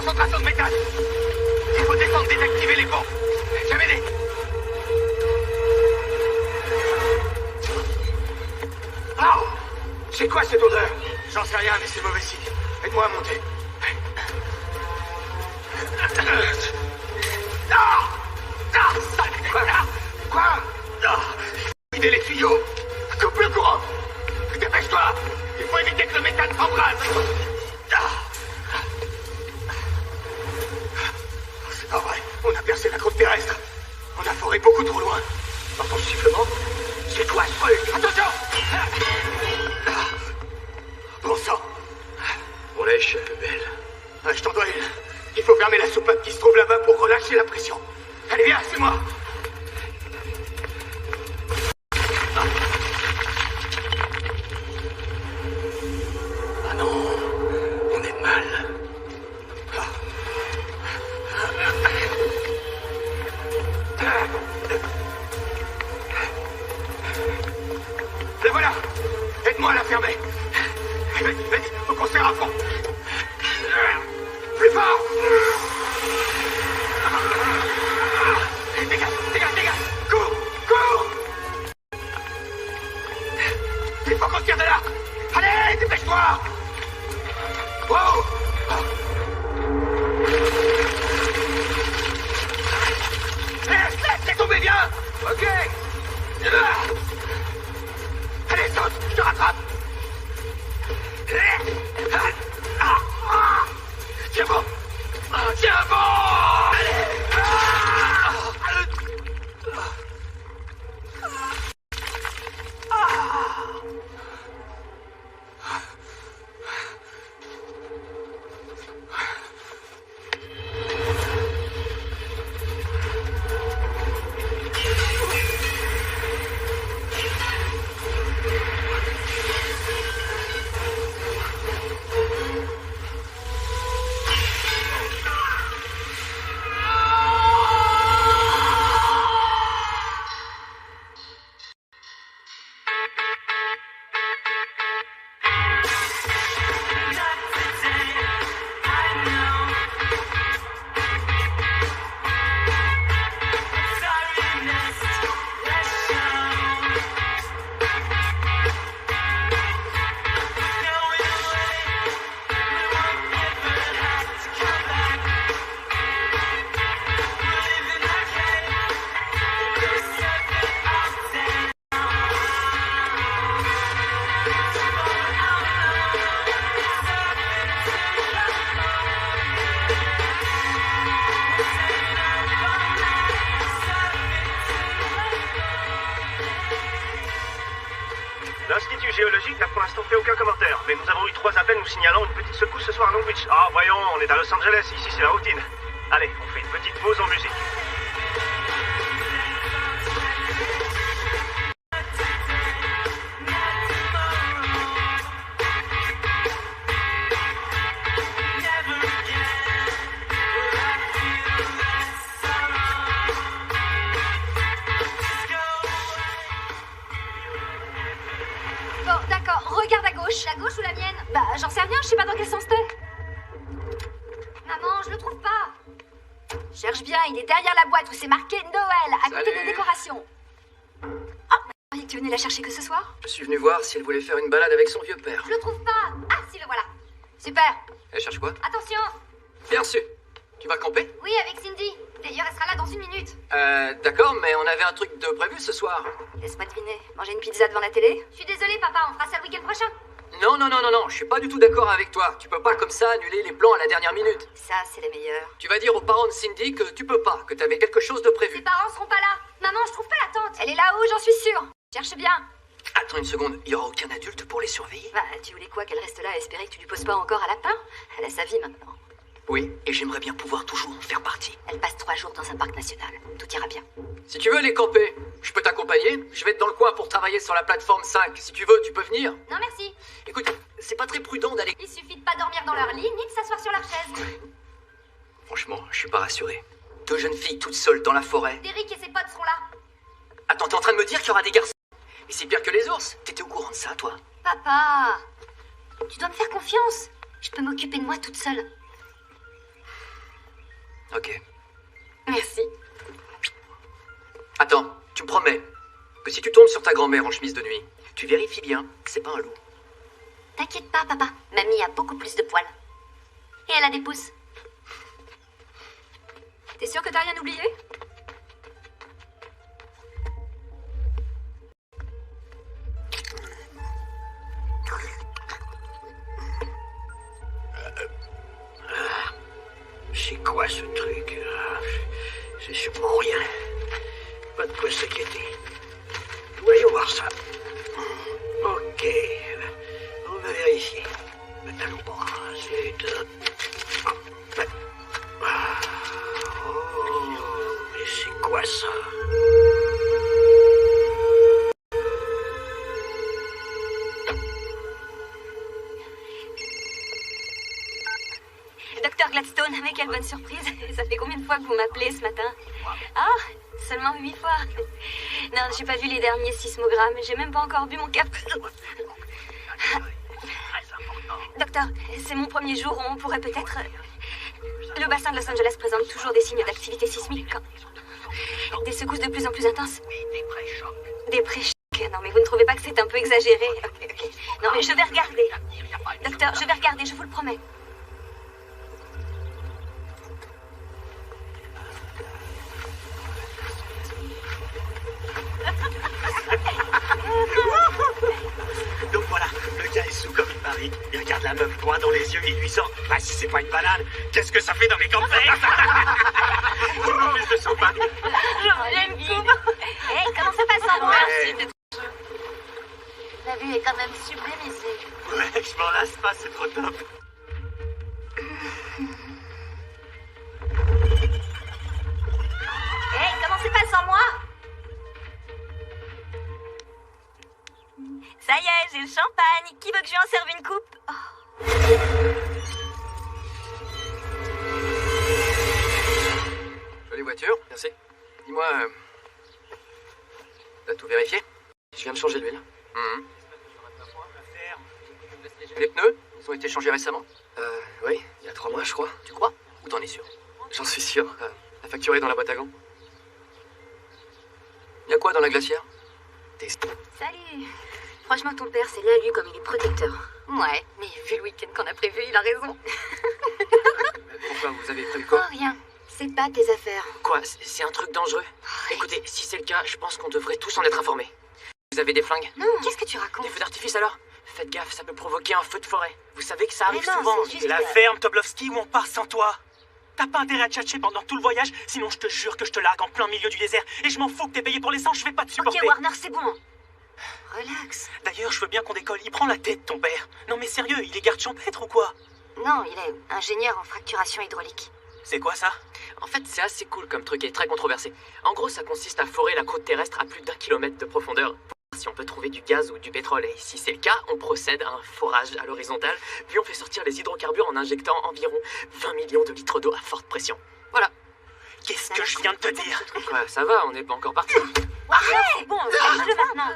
concentration de méthane. Il faut descendre, désactiver les pompes. Jamais des... Oh! C'est quoi cette odeur? J'en sais rien, mais c'est mauvais signe. Aide-moi à monter. Quoi? Vider les tuyaux. Coupe le courant. Dépêche-toi. Il faut éviter que le méthane s'embrase. C'est pas vrai. On a percé la croûte terrestre. On a foré beaucoup trop loin. Dans ton sifflement. C'est quoi ce truc? Attention! Bon sang. On l'a échappé, belle. Je t'en dois une. Il faut fermer la soupape qui se trouve là-bas pour relâcher la pression. Allez, viens, c'est moi. Ah non, on est mal. Et voilà. Aide-moi à la fermer. Vas-y, faut qu'on serre à fond. Plus fort. Dégage. Cours. Il faut qu'on tire de là. Allez, dépêche-toi. Wow. Laisse tomber, viens. Ok. Allez, saute, je te rattrape. Tiens bon. Allez. L'Institut géologique n'a pour l'instant fait aucun commentaire, mais nous avons eu 3 appels nous signalant une petite secousse ce soir à Long Beach. Ah, voyons, on est à Los Angeles, ici c'est la routine. Allez, on fait une petite pause en musique. La gauche ou la mienne? Bah, j'en sais rien, je sais pas dans quel sens t'es. Maman, je le trouve pas. Cherche bien, il est derrière la boîte où c'est marqué Noël, à côté des décorations. Oh, je croyais que tu venais la chercher que ce soir. Je suis venu voir si elle voulait faire une balade avec son vieux père. Je le trouve pas. Ah, si, le voilà. Super. Elle cherche quoi? Attention. Bien sûr. Tu vas camper? Oui, avec Cindy. D'ailleurs, elle sera là dans 1 minute. D'accord, mais on avait un truc de prévu ce soir. Laisse-moi deviner. Manger une pizza devant la télé? Je suis désolée, papa, on fera ça le week-end prochain. Non, je suis pas du tout d'accord avec toi. Tu peux pas comme ça annuler les plans à la dernière minute. Ça, c'est les meilleurs. Tu vas dire aux parents de Cindy que tu peux pas, que t'avais quelque chose de prévu. Ses parents seront pas là. Maman, je trouve pas la tante. Elle est là-haut, j'en suis sûre. Cherche bien. Attends une seconde, il y aura aucun adulte pour les surveiller? Bah, tu voulais quoi, qu'elle reste là à espérer que tu lui poses pas encore à lapin? Elle a sa vie maintenant. Oui, et j'aimerais bien pouvoir toujours en faire partie. Elle passe 3 jours dans un parc national. Tout ira bien. Si tu veux aller camper, je peux t'accompagner. Je vais être dans le coin pour travailler sur la plateforme 5. Si tu veux, tu peux venir. Non, merci. Écoute, c'est pas très prudent d'aller... Il suffit de pas dormir dans leur lit, ni de s'asseoir sur leur chaise. Franchement, je suis pas rassuré. 2 jeunes filles toutes seules dans la forêt. Derrick et ses potes seront là. Attends, t'es en train de me dire qu'il y aura des garçons? Mais c'est pire que les ours. T'étais au courant de ça, toi? Papa, tu dois me faire confiance. Je peux m'occuper de moi toute seule. Ok. Merci. Attends, tu me promets que si tu tombes sur ta grand-mère en chemise de nuit, tu vérifies bien que c'est pas un loup. T'inquiète pas, papa. Mamie a beaucoup plus de poils. Et elle a des pouces. T'es sûr que t'as rien oublié? C'est quoi ce truc? C'est sûrement rien. Pas de quoi s'inquiéter. Voyons voir ça. Ok. On va vérifier. Allons brasser. Oh, mais c'est quoi ça? Docteur Gladstone, mais quelle bonne surprise. Ça fait combien de fois que vous m'appelez ce matin? Ah, seulement 8 fois. Non, j'ai pas vu les derniers sismogrammes. J'ai même pas encore bu mon café. Docteur, c'est mon premier jour. On pourrait peut-être... Le bassin de Los Angeles présente toujours des signes d'activité sismique. Des secousses de plus en plus intenses. Des pré-chocs. Non, mais vous ne trouvez pas que c'est un peu exagéré? Ok. Non, mais je vais regarder. Docteur, je vais regarder, je vous le promets. Donc voilà, le gars est sous comme une Marie. Il regarde la meuf droit dans les yeux et il lui sort. Bah si c'est pas une banane, qu'est-ce que ça fait dans mes cornflakes? Mais je sens pas. J'aime bien. Hé, comment ça passe en moi? Ouais. La vue est quand même sublimisée. Ouais, je m'en lasse pas, c'est trop top. Hé, comment ça passe en moi? Ça y est, j'ai le champagne. Qui veut que je lui en serve une coupe? Jolie voiture, merci. Dis-moi, t'as tout vérifié? Je viens de changer l'huile. Les pneus, ils ont été changés récemment? Oui, il y a 3 mois, je crois. Tu crois? Ou t'en es sûr? J'en suis sûr. La facture est dans la boîte à gants. Y a quoi dans la glacière? Salut. Franchement, ton père, c'est là, lui, comme il est protecteur. Ouais, mais vu le week-end qu'on a prévu, il a raison. Pourquoi vous avez prévu Oh, quoi? rien. C'est pas tes affaires. Quoi? C'est un truc dangereux? Écoutez, si c'est le cas, je pense qu'on devrait tous en être informés. Vous avez des flingues? Non, qu'est-ce que tu racontes? Des feux d'artifice alors? Faites gaffe, ça peut provoquer un feu de forêt. Vous savez que ça arrive Mais non, souvent. c'est juste La que- ferme, Toblowski, ou on part sans toi? T'as pas intérêt à tchatcher pendant tout le voyage, sinon je te jure que je te largue en plein milieu du désert. Et je m'en fous que t'aies payé pour l'essence, je vais pas te supporter. Ok, Warner, c'est bon. Relax. D'ailleurs, je veux bien qu'on décolle. Il prend la tête, ton père. Non mais sérieux, il est garde champêtre ou quoi? Non, il est ingénieur en fracturation hydraulique. C'est quoi ça? En fait, c'est assez cool comme truc et très controversé. En gros, ça consiste à forer la croûte terrestre à plus d'1 kilomètre de profondeur pour voir si on peut trouver du gaz ou du pétrole. Et si c'est le cas, on procède à un forage à l'horizontale, puis on fait sortir les hydrocarbures en injectant environ 20 millions de litres d'eau à forte pression. Voilà. Qu'est-ce que je viens de te dire? Ouais, ça va, on n'est pas encore parti. Warner, c'est bon, lâche-le maintenant.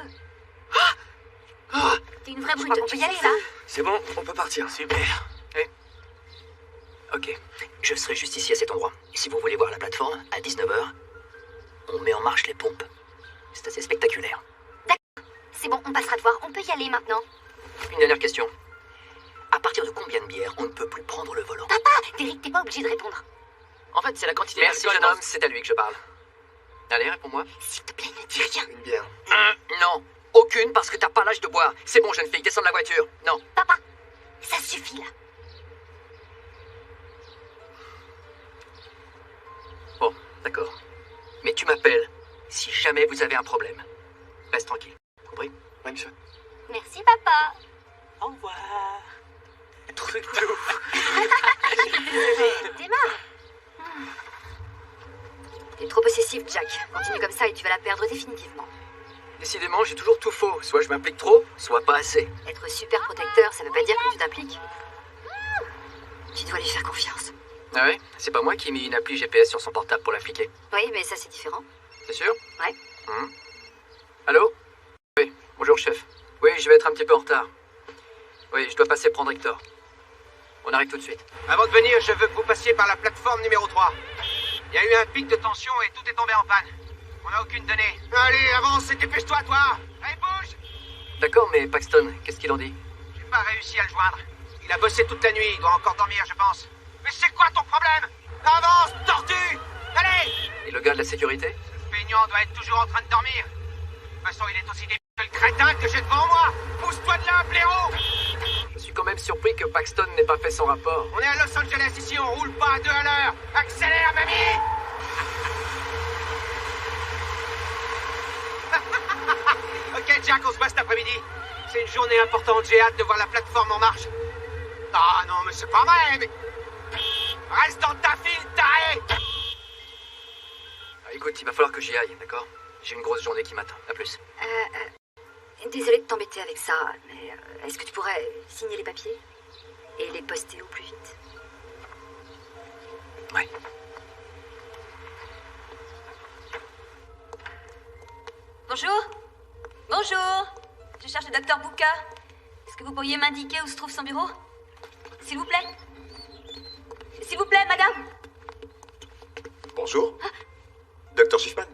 T'es une vraie brute, on peut y aller, là? C'est bon, on peut partir. Super. Ok, je serai juste ici à cet endroit. Et si vous voulez voir la plateforme, à 19h, on met en marche les pompes. C'est assez spectaculaire. C'est bon, on passera te voir. On peut y aller maintenant. Une dernière question. À partir de combien de bières on ne peut plus prendre le volant? Papa, Derek, t'es pas obligé de répondre. En fait, c'est la quantité Merci d'alcool jeune dans- homme, c'est à lui que je parle. Allez, réponds-moi. S'il te plaît, ne dis rien. Une bière. Non, aucune parce que t'as pas l'âge de boire. C'est bon, jeune fille, descends de la voiture. Non. Papa, ça suffit, là. Bon, d'accord. Mais tu m'appelles si jamais vous avez un problème. Reste tranquille. Compris? Oui, monsieur. Merci, papa. Au revoir. Truc de ouf. Démarre. T'es trop possessif, Jack. Continue comme ça et tu vas la perdre définitivement. Décidément, j'ai toujours tout faux. Soit je m'implique trop, soit pas assez. Être super protecteur, ça veut pas dire que tu t'impliques. Tu dois lui faire confiance. Ah ouais? C'est pas moi qui ai mis une appli GPS sur son portable pour l'appliquer. Oui, mais ça, c'est différent. C'est sûr? Ouais. Allô? Oui, bonjour chef. Oui, je vais être un petit peu en retard. Oui, je dois passer prendre Hector. On arrive tout de suite. Avant de venir, je veux que vous passiez par la plateforme numéro 3. Il y a eu un pic de tension et tout est tombé en panne. On n'a aucune donnée. Allez, avance et dépêche-toi, toi. Allez, bouge. D'accord, mais Paxton, qu'est-ce qu'il en dit? J'ai pas réussi à le joindre. Il a bossé toute la nuit, il doit encore dormir, je pense. Mais c'est quoi ton problème? Avance, tortue. Allez. Et le gars de la sécurité? Ce feignant doit être toujours en train de dormir. De toute façon, il est aussi débile que le crétin que j'ai devant moi. Pousse-toi de là, blaireau. Je suis quand même surpris que Paxton n'ait pas fait son rapport. On est à Los Angeles ici, on roule pas à 2 à l'heure. Accélère, mamie. Ok, Jack, on se voit cet après-midi. C'est une journée importante, j'ai hâte de voir la plateforme en marche. Ah non, mais c'est pas vrai, mais... Reste dans ta file, taré. Ah, écoute, il va falloir que j'y aille, d'accord? J'ai une grosse journée qui m'attend. À plus. Désolée de t'embêter avec ça, mais est-ce que tu pourrais signer les papiers et les poster au plus vite? Ouais. Bonjour. Bonjour. Je cherche le docteur Bouka. Est-ce que vous pourriez m'indiquer où se trouve son bureau? S'il vous plaît. S'il vous plaît, madame. Bonjour. Docteur Schiffman.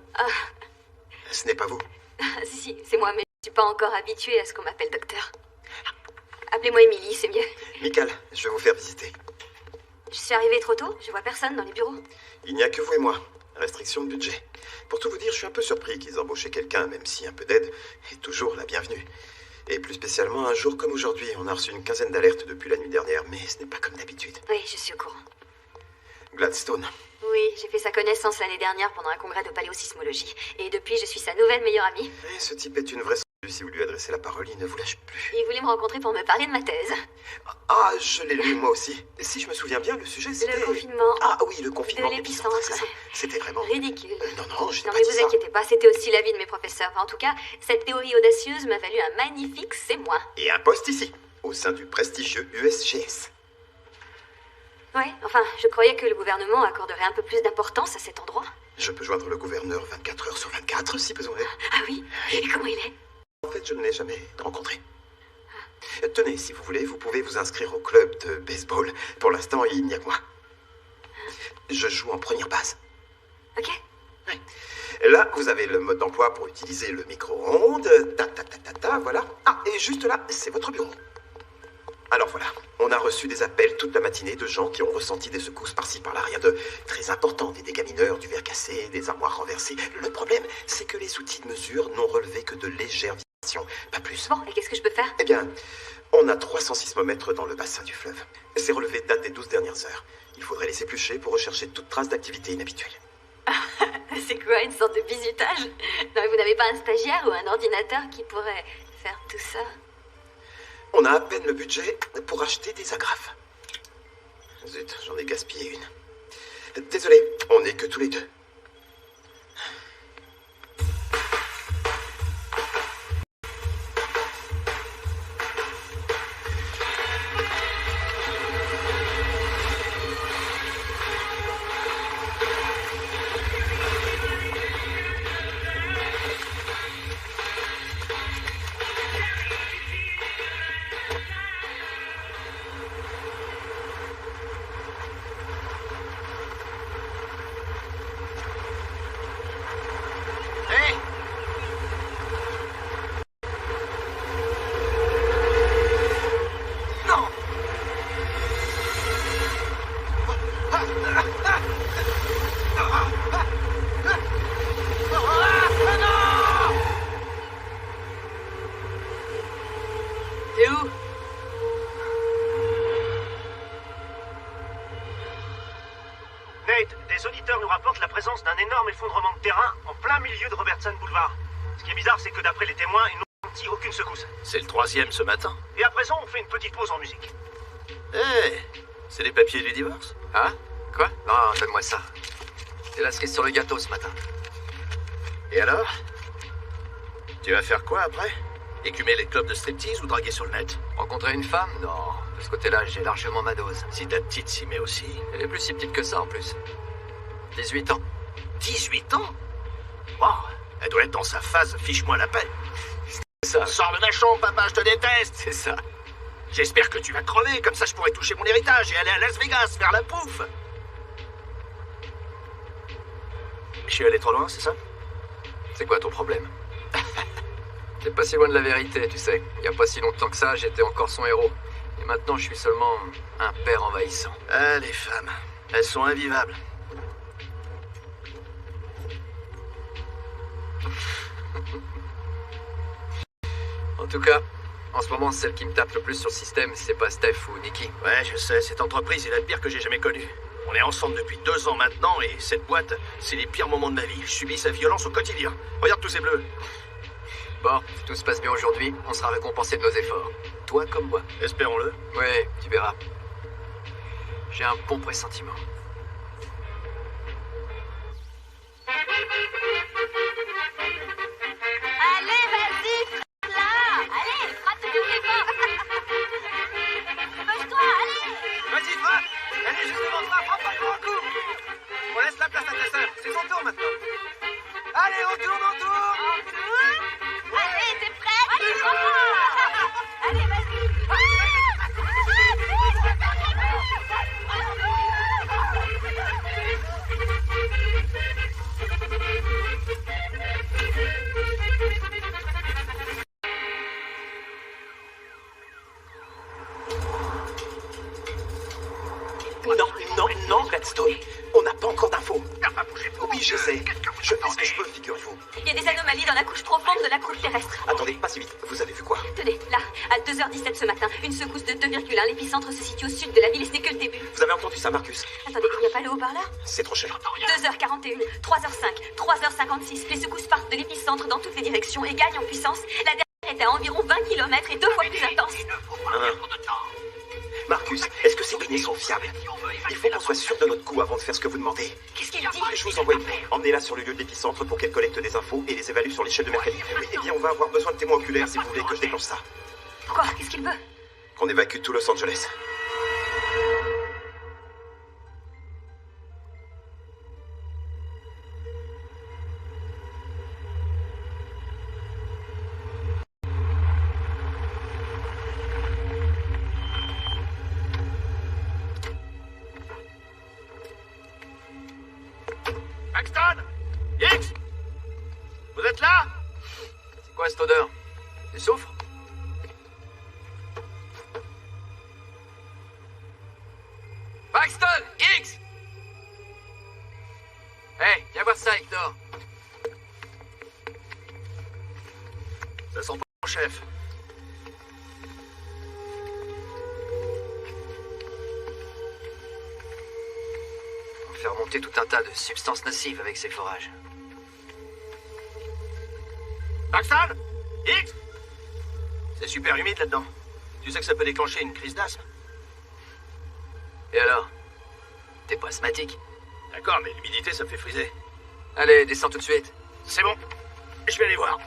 Ce n'est pas vous. Si, c'est moi, mais je suis pas encore habituée à ce qu'on m'appelle docteur. Appelez-moi Émilie, c'est mieux. Michael, je vais vous faire visiter. Je suis arrivée trop tôt, je vois personne dans les bureaux. Il n'y a que vous et moi. Restriction de budget. Pour tout vous dire, je suis un peu surpris qu'ils embauchaient quelqu'un, même si un peu d'aide est toujours la bienvenue. Et plus spécialement un jour comme aujourd'hui. On a reçu une quinzaine d'alertes depuis la nuit dernière, mais ce n'est pas comme d'habitude. Oui, je suis au courant. Gladstone. Oui, j'ai fait sa connaissance l'année dernière pendant un congrès de paléosismologie. Et depuis, je suis sa nouvelle meilleure amie. Et ce type est une vraie... Si vous lui adressez la parole, il ne vous lâche plus. Il voulait me rencontrer pour me parler de ma thèse. Ah, je l'ai lu moi aussi. Si je me souviens bien, le sujet c'était... Le confinement. Ah oui, le confinement De l'épicentre. c'est ça. C'était vraiment... Ridicule. Non, je n'ai Non pas mais dit vous ça. inquiétez pas, c'était aussi l'avis de mes professeurs. Enfin, en tout cas, cette théorie audacieuse m'a valu un magnifique c'est moi. Et un poste ici, au sein du prestigieux USGS. Ouais, enfin, je croyais que le gouvernement accorderait un peu plus d'importance à cet endroit. Je peux joindre le gouverneur 24 heures sur 24 si besoin est. Ah oui? Et comment il est? En fait, je ne l'ai jamais rencontré. Tenez, si vous voulez, vous pouvez vous inscrire au club de baseball. Pour l'instant, il n'y a que moi. Je joue en première base. Ok. Oui. Là, vous avez le mode d'emploi pour utiliser le micro-ondes. Voilà. Ah, et juste là, c'est votre bureau. Alors voilà, on a reçu des appels toute la matinée de gens qui ont ressenti des secousses par-ci par-là, rien de très important, des dégâts mineurs, du verre cassé, des armoires renversées. Le problème, c'est que les outils de mesure n'ont relevé que de légères vibrations, pas plus. Bon, et qu'est-ce que je peux faire? Eh bien, on a 300 sismomètres dans le bassin du fleuve. Ces relevés datent des 12 dernières heures. Il faudrait les éplucher pour rechercher toute trace d'activité inhabituelle. C'est quoi, une sorte de bizutage? Non mais vous n'avez pas un stagiaire ou un ordinateur qui pourrait faire tout ça? On a à peine le budget pour acheter des agrafes. Zut, j'en ai gaspillé une. Désolé, on n'est que tous les deux. T'es où? Nate, des auditeurs nous rapportent la présence d'un énorme effondrement de terrain en plein milieu de Robertson Boulevard. Ce qui est bizarre, c'est que d'après les témoins, ils n'ont senti aucune secousse. C'est le 3e ce matin. Et à présent, on fait une petite pause en musique. C'est les papiers du divorce? Hein? Quoi? Non, donne-moi ça. C'est la cerise sur le gâteau ce matin. Et alors? Tu vas faire quoi après? Écumer les clubs de striptease ou draguer sur le net? Rencontrer une femme? Non. De ce côté-là, j'ai largement ma dose. Si ta petite s'y met aussi. Elle est plus si petite que ça en plus. 18 ans. 18 ans? Wow, elle doit être dans sa phase fiche-moi la paix. C'est ça. Sors le machon, papa, je te déteste. C'est ça. J'espère que tu vas crever, comme ça je pourrai toucher mon héritage et aller à Las Vegas faire la pouffe. Je suis allé trop loin, c'est ça? C'est quoi ton problème? T'es pas si loin de la vérité, tu sais. Il y a pas si longtemps que ça, j'étais encore son héros. Et maintenant, je suis seulement un père envahissant. Ah, les femmes. Elles sont invivables. En tout cas, en ce moment, celle qui me tape le plus sur le système, c'est pas Steph ou Nikki. Ouais, je sais, cette entreprise est la pire que j'ai jamais connue. On est ensemble depuis 2 ans maintenant et cette boîte, c'est les pires moments de ma vie. Je subis sa violence au quotidien. Regarde tous ces bleus. Bon, si tout se passe bien aujourd'hui, on sera récompensé de nos efforts. Toi comme moi. Espérons-le. Ouais, tu verras. J'ai un bon pressentiment. Allez, vas-y, frappe-la. Allez, frappe tout les forts. Dépêche-toi, allez. Vas-y, frappe. Elle est juste devant toi, frappe pas le grand coup. On laisse la place à ta sœur, c'est son tour maintenant. Allez, on tourne. Allez, t'es prête? Allez, vas-y. Non, Redstone. On n'a pas encore d'infos. Oui, je sais. Je fais ce que je peux, figurez-vous. Il y a des anomalies dans la couche profonde de la croûte terrestre. Attendez, pas si vite. Vous avez vu quoi? Tenez, là, à 2h17 ce matin, une secousse de 2,1. L'épicentre se situe au sud de la ville et ce n'est que le début. Vous avez entendu ça, Marcus? Attendez, il n'y a pas le haut-parleur? C'est trop cher. 2h41, 3h05, 3h56. Les secousses partent de l'épicentre dans toutes les directions et gagnent en puissance. La dernière est à environ 20 km et 2 fois plus intense. Marcus, est-ce que ces données sont fiables? Il faut qu'on soit sûr de notre coup avant de faire ce que vous demandez. Qu'est-ce qu'il dit? Je vous envoie une mail. Emmenez-la sur le lieu de l'épicentre pour qu'elle collecte des infos et les évalue sur l'échelle de Mercalli. Oui, eh bien, on va avoir besoin de témoins oculaires si vous voulez que je déclenche ça. Pourquoi? Qu'est-ce qu'il veut? Qu'on évacue tout Los Angeles. Paxton! X! Vous êtes là? C'est quoi cette odeur? Du soufre? Paxton! X! Hey, viens voir ça, Hector. Ça sent pas bon, chef. On fait remonter tout un tas de substances nocives avec ces forages. Paxton! X! C'est super humide là-dedans. Tu sais que ça peut déclencher une crise d'asthme. Et alors? T'es pas asthmatique? D'accord, mais l'humidité, ça me fait friser. Allez, descends tout de suite. C'est bon. Je vais aller voir.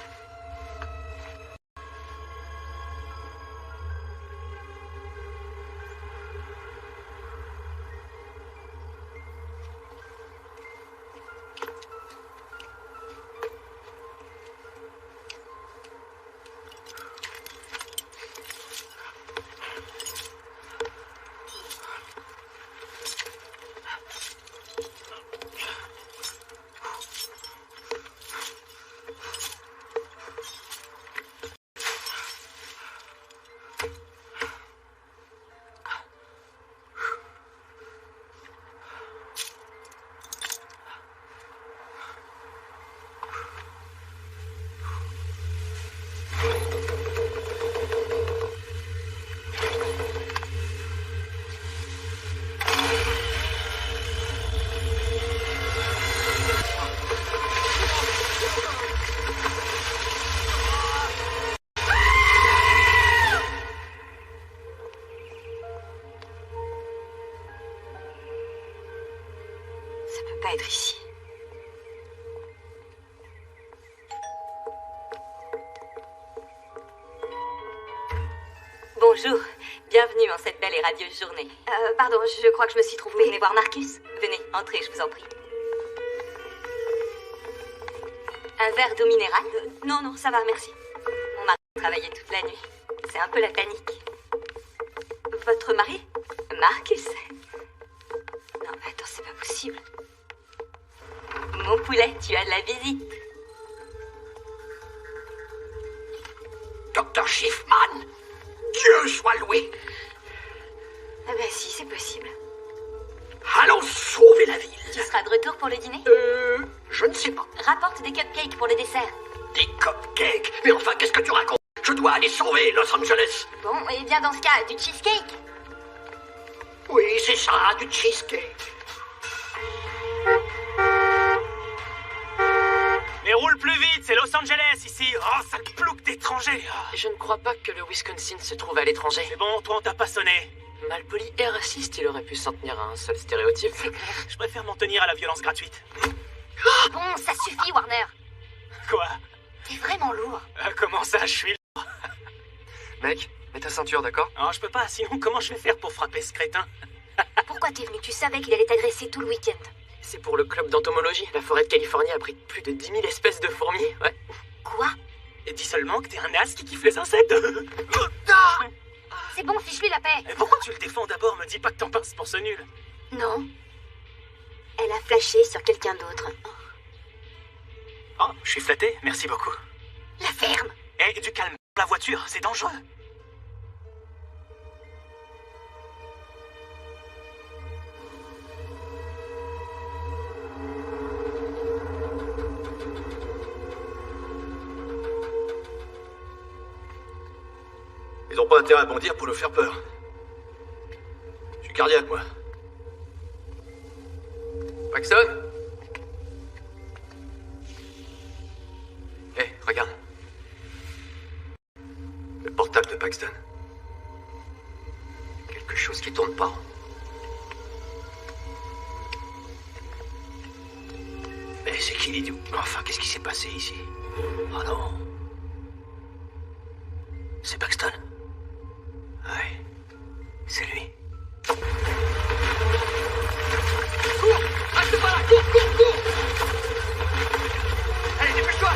Ça peut pas être ici. Bonjour, bienvenue en cette belle et radieuse journée. Pardon, je crois que je me suis trompée. Vous venez voir Marcus? Venez, entrez, je vous en prie. Un verre d'eau minérale? Non, ça va, merci. Mon mari travaillait toute la nuit. C'est un peu la panique. Votre mari? Marcus? Non, mais attends, c'est pas possible. Mon poulet, tu as de la visite. Dr. Schiffman, Dieu soit loué. Ah bah si, c'est possible. Allons sauver la ville. Tu seras de retour pour le dîner? Je ne sais pas. Rapporte des cupcakes pour le dessert. Des cupcakes? Mais enfin, qu'est-ce que tu racontes? Je dois aller sauver Los Angeles. Bon, et bien dans ce cas, du cheesecake. Oui, c'est ça, du cheesecake. Mais roule plus vite, c'est Los Angeles ici. Oh, sale plouc d'étranger. Je ne crois pas que le Wisconsin se trouve à l'étranger. C'est bon, toi on t'a pas sonné. Malpoli et raciste, il aurait pu s'en tenir à un seul stéréotype. Je préfère m'en tenir à la violence gratuite. Bon, ça suffit, Warner. Quoi? T'es vraiment lourd. Comment ça, je suis... Mec, mets ta ceinture, d'accord? Non, je peux pas, sinon comment je vais faire pour frapper ce crétin? Pourquoi t'es venu? Tu savais qu'il allait t'agresser tout le week-end. C'est pour le club d'entomologie. La forêt de Californie abrite plus de 10 000 espèces de fourmis, ouais. Quoi? Et dis seulement que t'es un as qui kiffe les insectes. C'est bon, fiche-lui la paix. Et pourquoi tu le défends d'abord? Me dis pas que t'en pinces pour ce nul. Non. Elle a flashé sur quelqu'un d'autre. Oh, je suis flatté, merci beaucoup. La ferme. Et du calme, la voiture, c'est dangereux. Ils ont pas intérêt à bondir pour nous faire peur. Je suis cardiaque, moi. Paxton? Hé, regarde. Le portable de Paxton. Quelque chose qui tourne pas. Mais c'est qui l'idiot? Enfin, qu'est-ce qui s'est passé ici? Oh non. C'est Paxton? Ouais. C'est lui. Cours! Reste pas là! Cours, cours, cours! Allez, dépêche-toi!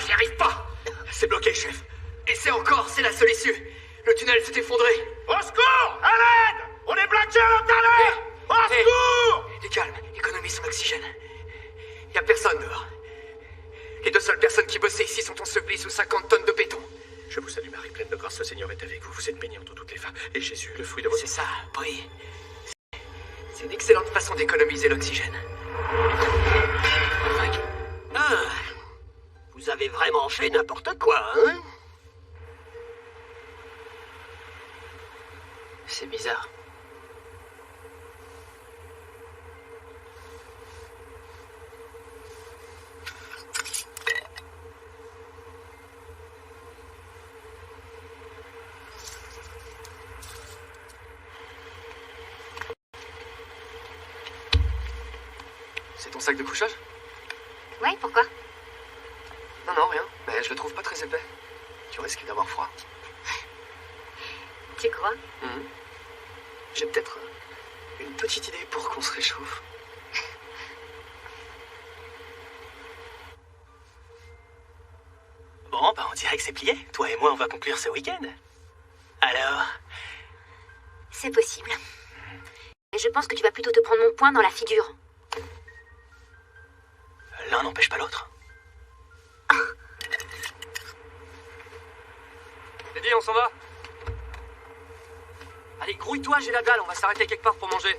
J'y arrive pas! C'est bloqué, chef. Et c'est encore, c'est la seule issue. Le tunnel s'est effondré. Au secours! À l'aide! On est bloqué à l'intérieur! Au secours! Du calme, économise son oxygène. Y a personne dehors. Les deux seules personnes qui bossaient ici sont ensevelies sous 50 tonnes de béton. Je vous salue, Marie, pleine de grâce, le Seigneur est avec vous. Vous êtes bénie entre toutes les femmes. Et Jésus, le fruit de votre... C'est ça, oui. C'est une excellente façon d'économiser l'oxygène. Ah, vous avez vraiment fait n'importe quoi, hein? C'est bizarre. C'est ton sac de couchage? Ouais, pourquoi? Non, non, rien. Mais je le trouve pas très épais. Tu risques d'avoir froid. Tu crois? J'ai peut-être une petite idée pour qu'on se réchauffe. Bon, bah on dirait que c'est plié. Toi et moi, on va conclure ce week-end. Alors? C'est possible. Et je pense que tu vas plutôt te prendre mon poing dans la figure. L'un n'empêche pas l'autre. Eddie, on s'en va? Allez, grouille-toi, j'ai la dalle, on va s'arrêter quelque part pour manger.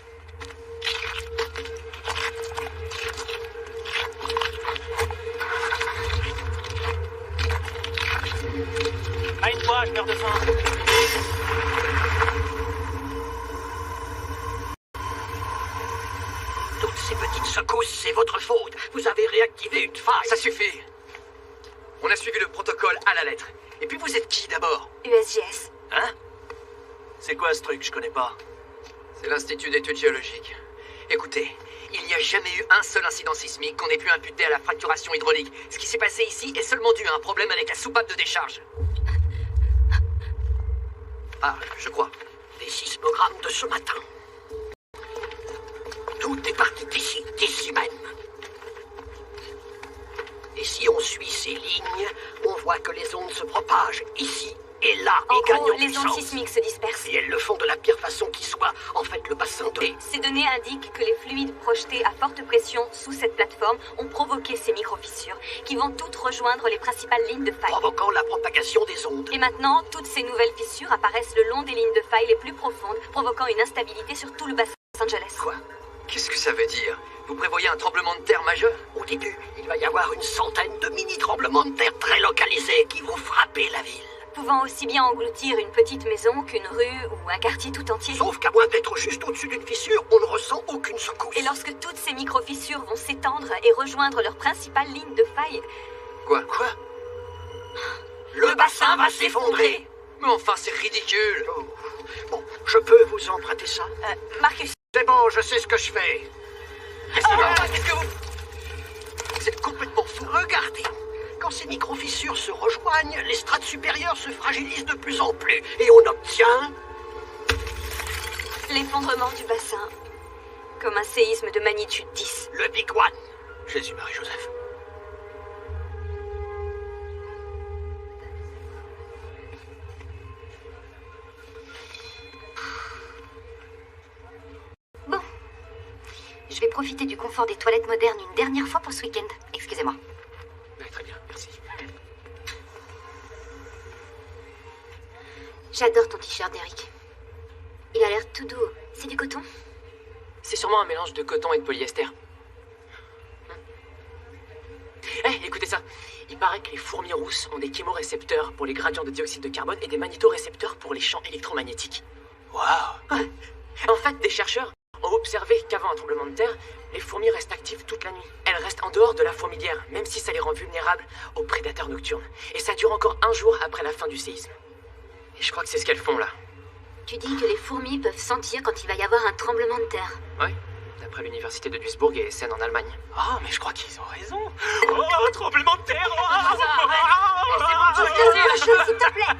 Aide-toi, je meurs de faim. Toutes ces petites secousses, c'est votre faute. Vous avez réactivé une faille. Ça suffit. On a suivi le protocole à la lettre. Et puis vous êtes qui d'abord? USGS. Hein? C'est quoi ce truc? Je connais pas. C'est l'Institut d'études géologiques. Écoutez, il n'y a jamais eu un seul incident sismique qu'on ait pu imputer à la fracturation hydraulique. Ce qui s'est passé ici est seulement dû à un problème avec la soupape de décharge. Ah, je crois. Des sismogrammes de ce matin. Tout est parti d'ici même. Et si on suit ces lignes, on voit que les ondes se propagent ici Et là, En ils gagnent gros, en les ondes puissance. sismiques se dispersent. Et elles le font de la pire façon qui soit. En fait, le bassin de... Ces données indiquent que les fluides projetés à forte pression sous cette plateforme ont provoqué ces micro-fissures, qui vont toutes rejoindre les principales lignes de faille. provoquant la propagation des ondes. Et maintenant, toutes ces nouvelles fissures apparaissent le long des lignes de faille les plus profondes, provoquant une instabilité sur tout le bassin de Los Angeles. Quoi? Qu'est-ce que ça veut dire? Vous prévoyez un tremblement de terre majeur? Au début, il va y avoir une centaine de mini-tremblements de terre très localisés qui vont frapper la ville. Pouvant aussi bien engloutir une petite maison qu'une rue ou un quartier tout entier. Sauf qu'à moins d'être juste au-dessus d'une fissure, on ne ressent aucune secousse. Et lorsque toutes ces micro-fissures vont s'étendre et rejoindre leur principale ligne de faille, Quoi? Le bassin va s'effondrer. Mais enfin, c'est ridicule. Oh. Bon, je peux vous emprunter ça? Marcus, C'est bon, je sais ce que je fais. Qu'est-ce que vous... Vous êtes complètement fou. Regardez. Quand ces micro-fissures se rejoignent, les strates supérieures se fragilisent de plus en plus. Et on obtient... l'effondrement du bassin, comme un séisme de magnitude 10. le Big One. Jésus-Marie-Joseph. Bon. Je vais profiter du confort des toilettes modernes une dernière fois pour ce week-end. Excusez-moi. Très bien, merci. J'adore ton t-shirt, Derek. Il a l'air tout doux. C'est du coton? C'est sûrement un mélange de coton et de polyester. Eh, écoutez ça. Il paraît que les fourmis rousses ont des chémorécepteurs pour les gradients de dioxyde de carbone et des magnétorécepteurs pour les champs électromagnétiques. Waouh! En fait, des chercheurs ont observé qu'avant un tremblement de terre, les fourmis restent actives toute la nuit. Elles restent en dehors de la fourmilière, même si ça les rend vulnérables aux prédateurs nocturnes. Et ça dure encore un jour après la fin du séisme. Et je crois que c'est ce qu'elles font là. Tu dis que les fourmis peuvent sentir quand il va y avoir un tremblement de terre. Ouais, d'après l'université de Duisbourg et Essen en Allemagne. Ah, mais je crois qu'ils ont raison. Oh, tremblement de terre! S'il te plaît.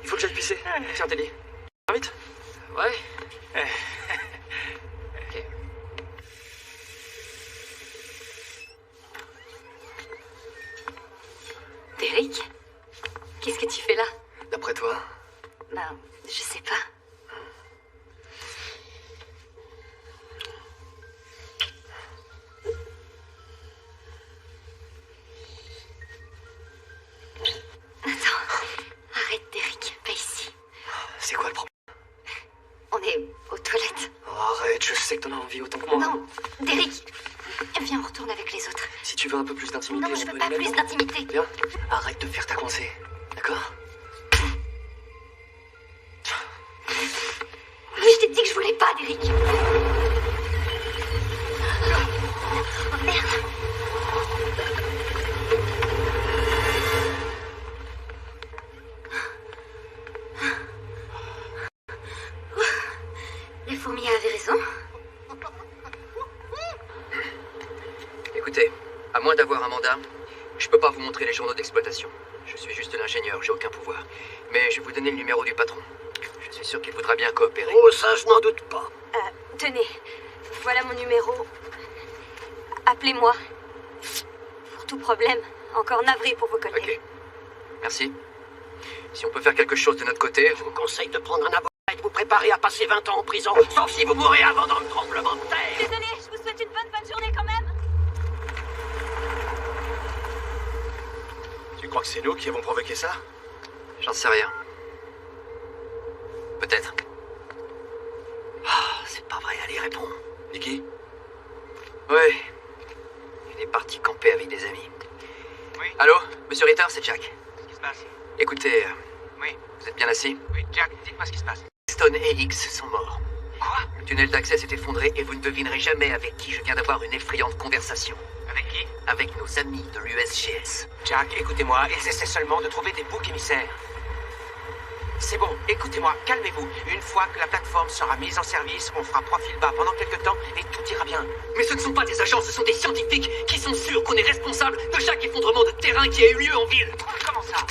Il faut que j'aille pisser. Tiens, Teddy. Va vite. Ouais. Ok. Derek, qu'est-ce que tu fais là? D'après toi? Ben, je sais pas. Attends, arrête Derek, pas ici. C'est quoi le problème? On est aux toilettes. Oh, arrête, je sais que t'en as envie autant que moi. Non, Derek, viens, on retourne avec les autres. Si tu veux un peu plus d'intimité, Non, je on veux peut pas aller plus là-dedans. d'intimité. Bien, arrête de faire ta coincée, d'accord? Mais je t'ai dit que je voulais pas, Derek. Oh merde. Les fourmis avaient raison. Écoutez, à moins d'avoir un mandat, je peux pas vous montrer les journaux d'exploitation. Je suis juste l'ingénieur, j'ai aucun pouvoir. Mais je vais vous donner le numéro du patron. Je suis sûr qu'il voudra bien coopérer. Oh, ça, je n'en doute pas. Tenez, voilà mon numéro. Appelez-moi. Pour tout problème, encore navré pour vos collègues. Ok. Merci. Si on peut faire quelque chose de notre côté, Je vous conseille de prendre un avocat et de vous préparer à passer 20 ans en prison, sauf si vous mourrez avant dans le tremblement de terre. Désolée, je vous souhaite une bonne journée quand même. Tu crois que c'est nous qui avons provoqué ça? j'en sais rien. Peut-être. Ah, c'est pas vrai, allez, réponds. Nicky? Ouais. Il est parti camper avec des amis. Oui. Allô, monsieur Ritter, c'est Jack. Qu'est-ce qui se passe? Écoutez, Oui, vous êtes bien assis? oui, Jack, dites-moi ce qui se passe. Stone et X sont morts. Quoi? Le tunnel d'accès s'est effondré et vous ne devinerez jamais avec qui je viens d'avoir une effrayante conversation. Avec qui? Avec nos amis de l'USGS. Jack, écoutez-moi, ils essaient seulement de trouver des boucs émissaires. C'est bon, écoutez-moi, calmez-vous. Une fois que la plateforme sera mise en service, on fera profil bas pendant quelques temps et tout ira bien. Mais ce ne sont pas des agents, ce sont des scientifiques qui sont sûrs qu'on est responsable de chaque effondrement de terrain qui a eu lieu en ville. Comment ça?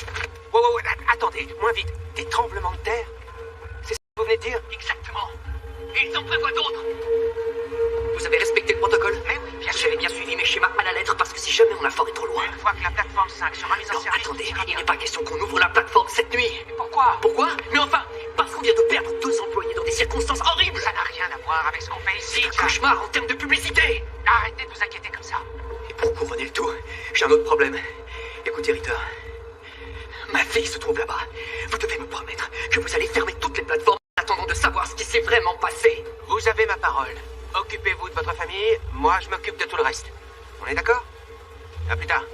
Ouais, attendez, moins vite. Des tremblements de terre? C'est ce que vous venez de dire? Exactement. Et ils en prévoient d'autres. Vous avez respecté le protocole? Mais oui, bien sûr. J'avais bien suivi mes schémas à la lettre parce que si jamais on a foiré trop loin... Une fois que la plateforme plateforme 5 sera mise en Non, service. attendez, il n'est pas question qu'on ouvre la plateforme cette nuit. Mais pourquoi? Pourquoi? Mais enfin, parce qu'on vient de perdre 2 employés dans des circonstances horribles. Ça n'a rien à voir avec ce qu'on fait ici. C'est un cauchemar en termes de publicité. Arrêtez de vous inquiéter comme ça. Et pour couronner le tout, j'ai un autre problème. Écoutez, Ritter, ma fille se trouve là-bas. Vous devez me promettre que vous allez fermer toutes les plateformes en attendant de savoir ce qui s'est vraiment passé. Vous avez ma parole. Occupez-vous de votre famille, moi je m'occupe de tout le reste. On est d'accord? À plus tard.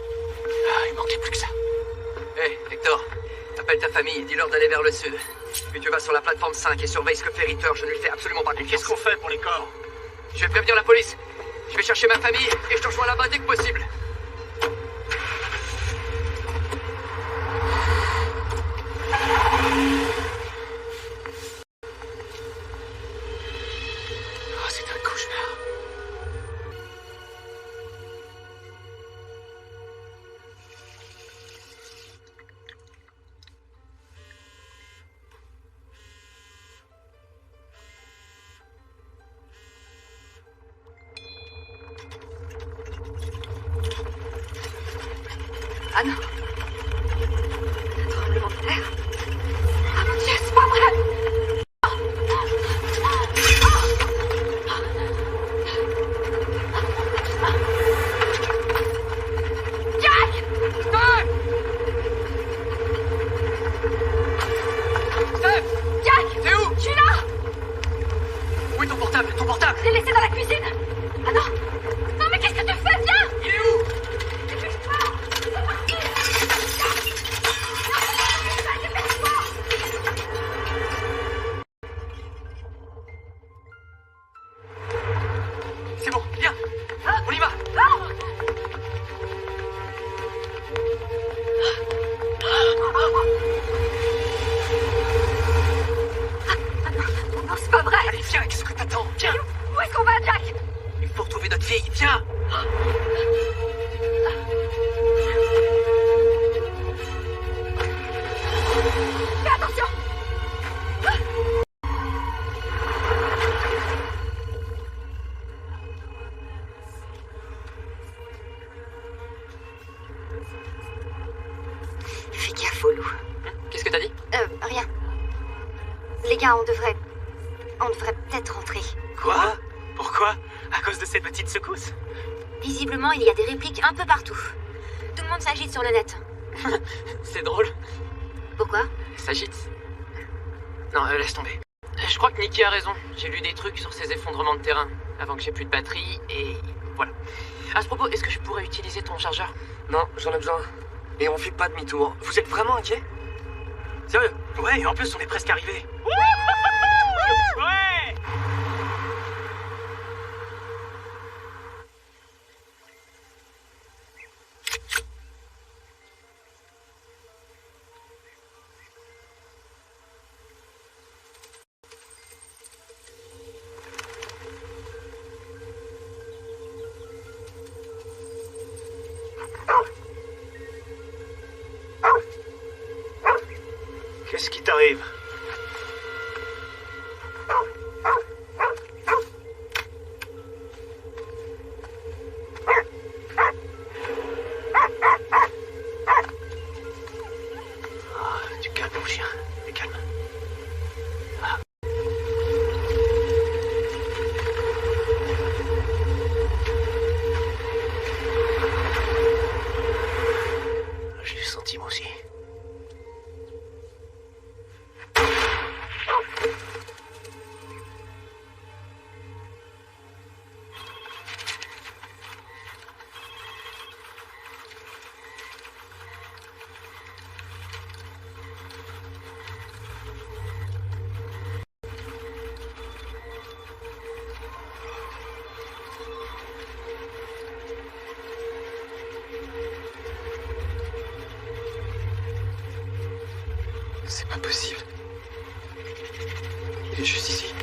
Ah, il manquait plus que ça. Hé, Hector, appelle ta famille et dis-leur d'aller vers le sud. Puis tu vas sur la plateforme 5 et surveille ce que fait Ritter, je ne lui fais absolument pas confiance. Qu'est-ce qu'on fait pour les corps? Je vais prévenir la police. Je vais chercher ma famille et je te rejoins là-bas dès que possible. Oh, c'est un cauchemar. Ah non. Un tremblement de terre. Ah mon Dieu, c'est pas vrai. Jack! Steph! Steph! Jack! T'es où? Je suis là! Où est ton portable? Ton portable? Je l'ai laissé dans la cuisine. Ah non! Non mais qu'est-ce que tu fais? Viens! Il est où? C'est bon, viens. On y va. Non, c'est pas vrai! Allez, viens, qu'est-ce que t'attends? Viens. Où est-ce qu'on va, Jack? Il faut retrouver notre fille, viens. Fais attention! Fais gaffe au loup. Qu'est-ce que t'as dit? Rien. Les gars, on devrait peut-être rentrer. Quoi? Pourquoi? À cause de ces petites secousses? Visiblement, il y a des répliques un peu partout. Tout le monde s'agite sur le net. C'est drôle. Pourquoi? Elle s'agite. Non, laisse tomber. Je crois que Nikki a raison. J'ai lu des trucs sur ces effondrements de terrain avant que j'ai plus de batterie et voilà. À ce propos, est-ce que je pourrais utiliser ton chargeur? Non, j'en ai besoin. Et on fait pas demi-tour. Vous êtes vraiment inquiet? Sérieux? Ouais, et en plus on est presque arrivé. Ouais! Qu'est-ce qui t'arrive? Tu calmes mon chien, tu calme. Je l'ai senti moi aussi. C'est pas possible. Il est juste ici.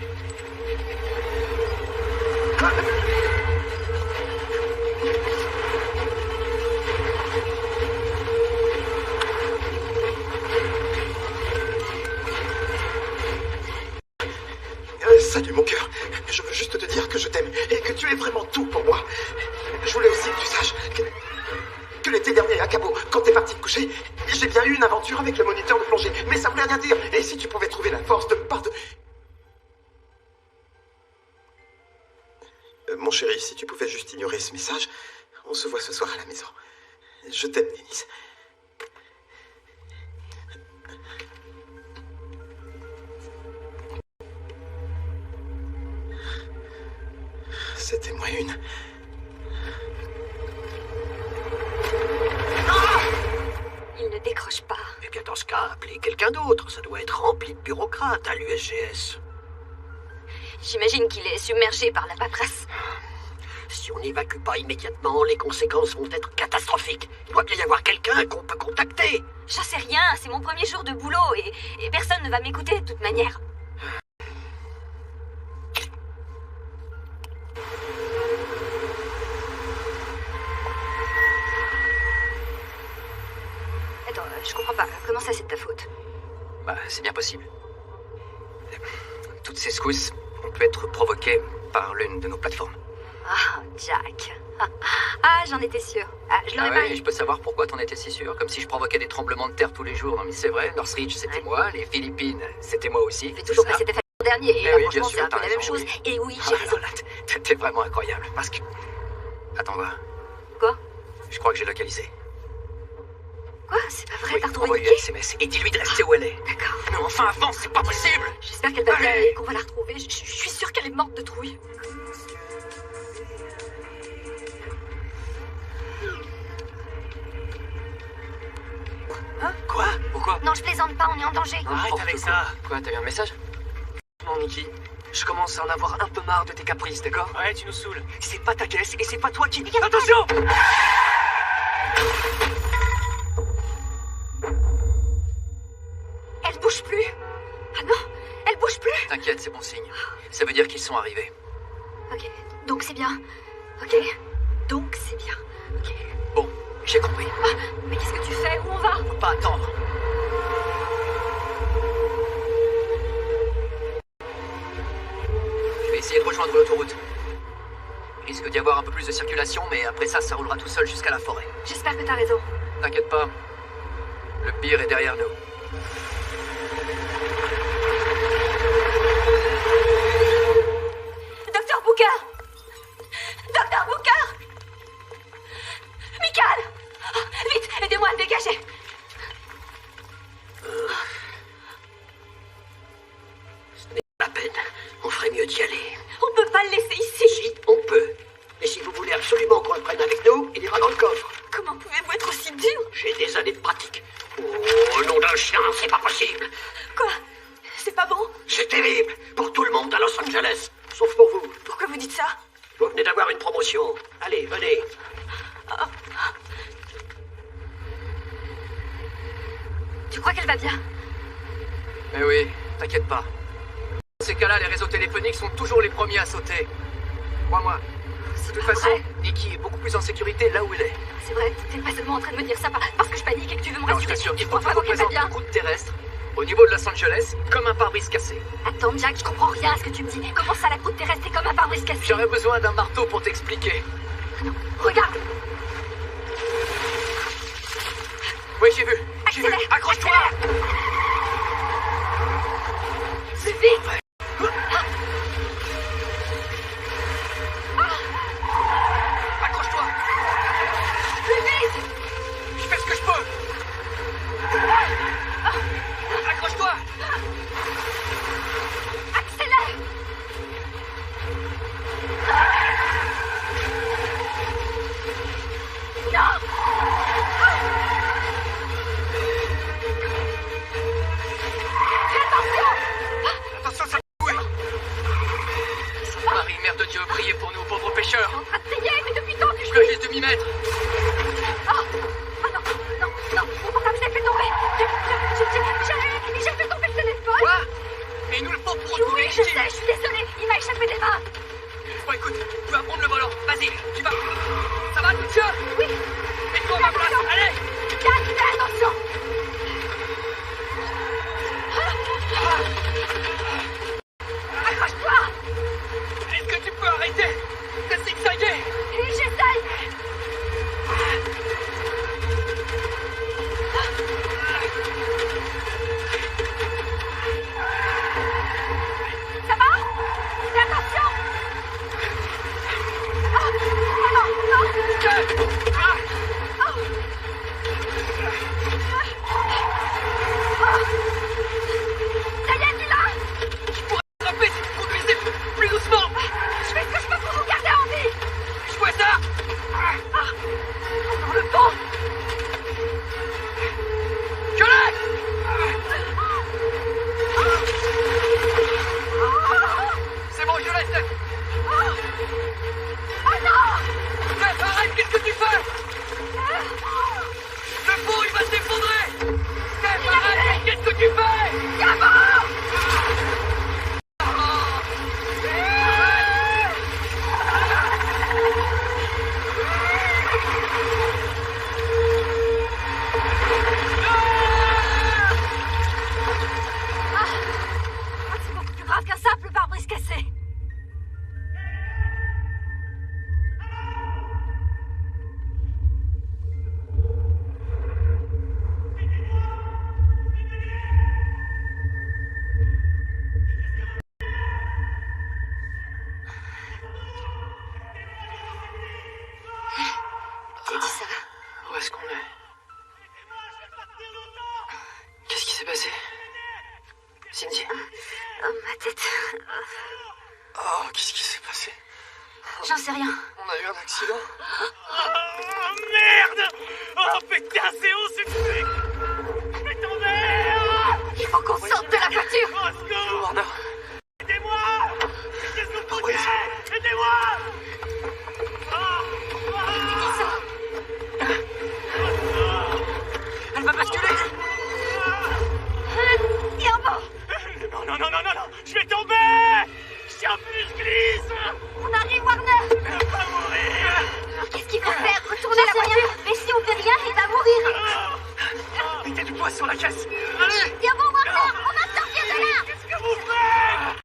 Salut mon cœur. Je veux juste te dire que je t'aime et que tu es vraiment tout pour moi. Je voulais aussi que tu saches que... que l'été dernier à Cabo, quand t'es parti te coucher, j'ai bien eu une aventure avec le moniteur de plongée, mais ça voulait rien dire. Et si tu pouvais trouver la force de me pardonner... Mon chéri, si tu pouvais juste ignorer ce message, on se voit ce soir à la maison. Je t'aime, Denise. C'était moi une. Il ne décroche pas. Eh bien, dans ce cas, appelez quelqu'un d'autre. Ça doit être rempli de bureaucrates à l'USGS. J'imagine qu'il est submergé par la paperasse. Si on n'évacue pas immédiatement, les conséquences vont être catastrophiques. Il doit bien y avoir quelqu'un qu'on peut contacter. J'en sais rien, c'est mon premier jour de boulot et personne ne va m'écouter de toute manière. Attends, je comprends pas. Comment ça, c'est de ta faute? Bah, c'est bien possible. Toutes ces secousses ont pu être provoquées par l'une de nos plateformes. Ah, Jack. Ah, j'en étais sûre. Ah, je l'aurais pas Je peux savoir pourquoi t'en étais si sûr. Comme si je provoquais des tremblements de terre tous les jours. Non mais c'est vrai, Northridge c'était moi, les Philippines c'était moi aussi. Je fais toujours passer ta famille en dernier et oui, franchement bien c'est un sûr, peu la t'as même raison, chose. oui. Et oui, j'ai raison. T'es vraiment incroyable. Parce que... Attends, va. Quoi? Je crois que j'ai localisé. Quoi? C'est pas vrai, Oui, t'as retrouvé envoie-lui un Nikki? SMS et dis-lui de rester où elle est. D'accord. Mais enfin avance, c'est pas possible. J'espère qu'elle va bien Allez. et qu'on va la retrouver. Je suis sûre qu'elle est morte de trouille. Hein? Quoi? Pourquoi? Non, je plaisante pas, on est en danger. Arrête avec ça. Quoi, t'as eu un message? Non, Nikki. Je commence à en avoir un peu marre de tes caprices, d'accord? Ouais, tu nous saoules. C'est pas ta caisse et c'est pas toi qui... Attention! Elle bouge plus. Ah non, elle bouge plus. T'inquiète, c'est bon signe. Ça veut dire qu'ils sont arrivés. Ok, donc c'est bien. Ok, donc c'est bien. Ok. Bon, j'ai compris. Ah, mais qu'est-ce que tu fais? Où on va? On peut pas attendre. Je vais essayer de rejoindre l'autoroute. Il risque d'y avoir un peu plus de circulation, mais après ça, ça roulera tout seul jusqu'à la forêt. J'espère que t'as raison. T'inquiète pas. Le pire est derrière nous. Docteur Booker! Docteur Booker! Michael! Vite, aidez-moi à le dégager! La peine. On ferait mieux d'y aller. On peut pas le laisser ici! Si, on peut. Mais si vous voulez absolument qu'on le prenne avec nous, il ira dans le coffre. Comment pouvez-vous être aussi dur? J'ai des années de pratique. Oh, nom d'un chien, c'est pas possible. Quoi? C'est pas bon? C'est terrible. Pour tout le monde à Los Angeles. Sauf pour vous. Pourquoi vous dites ça? Vous venez d'avoir une promotion. Allez, venez. Tu crois qu'elle va bien? Mais oui, t'inquiète pas. Dans ces cas-là, les réseaux téléphoniques sont toujours les premiers à sauter. Crois-moi. De toute façon, vrai. Nikki est beaucoup plus en sécurité là où elle est. C'est vrai, t'es pas seulement en train de me dire ça parce que je panique et que tu veux me Non, je rassurer. t'assure, il Tu faut crois que vraiment je qu'elle va représente bien? une route terrestre au niveau de Los Angeles comme un pare-brise cassé. Attends, Jack, je comprends rien à ce que tu me dis. Comment ça, la croûte terrestre est comme un pare-brise cassé? J'aurais besoin d'un marteau pour t'expliquer. Regarde! Oui, j'ai vu. J'ai vu. Accélère! Accroche-toi! C'est vite! Accroche-toi! Plus vite! Je fais ce que je peux! Accroche-toi! Accélère! Non! Attention, ça bouille! Marie, Mère de Dieu, priez pour nous, pauvres pêcheurs! En train de prier, mais depuis quand que Je viens juste de m'y mettre! Ah non, non, non, mon portable, je l'ai fait tomber! J'ai fait tomber le téléphone! Quoi? Mais il nous le faut pour Oui, retrouver je sais, je suis désolée, il m'a échappé des mains! Bon, écoute, tu vas prendre le volant. Vas-y, tu vas. Ça va, tout seul? Oui! Mets-toi à ma place, allez! Jack, fais attention! Accroche-toi! Est-ce que tu peux arrêter de zigzaguer? J'essaye! la tête. Oh, qu'est-ce qui s'est passé? J'en sais rien. On a eu un accident? Oh, merde! Oh, putain, c'est où ce truc? Je vais tomber! Il faut qu'on sorte de la voiture. Au secours! Warner. Aidez-moi! Qu'est-ce que vous foutez? Aidez-moi! Elle va basculer! Tiens bon. Non, je vais tomber! En plus, je glisse! On arrive, Warner. Je vais pas mourir! Qu'est-ce qu'il faut faire? Retourner la voiture. Mais si on fait rien, il va mourir. Mettez du poids sur la caisse! Allez! Tiens bon, Warner. On va sortir de là. Qu'est-ce que vous faites?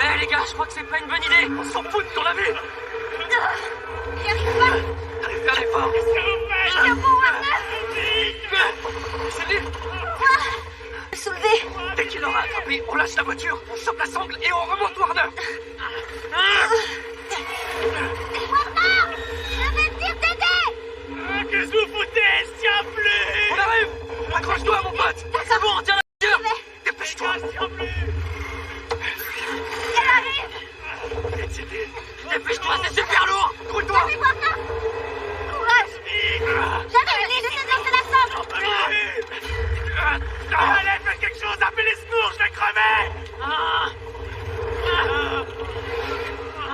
Eh les gars, je crois que c'est pas une bonne idée! On s'en fout de ton avis! J'y arrive pas. Allez, fais un effort! Qu'est-ce que vous faites? Tiens bon, Warner. C'est lui! Soulever. Dès qu'il l'aura attrapé, on lâche la voiture, on chope la sangle et on remonte Warner! Warner. Je vais te dire d'aider. Qu'est-ce que vous foutez? Je tiens plus! On arrive! Accroche-toi, mon pote! C'est bon, on tient la voiture! Dépêche-toi! Je tiens plus! Elle arrive. Dépêche-toi, c'est super lourd! Roule-toi! Allez, Warner. Courage. J'avais le de lancer la sangle. J'en peux plus! Allez, faites quelque chose! Appelez les secours, je vais crever!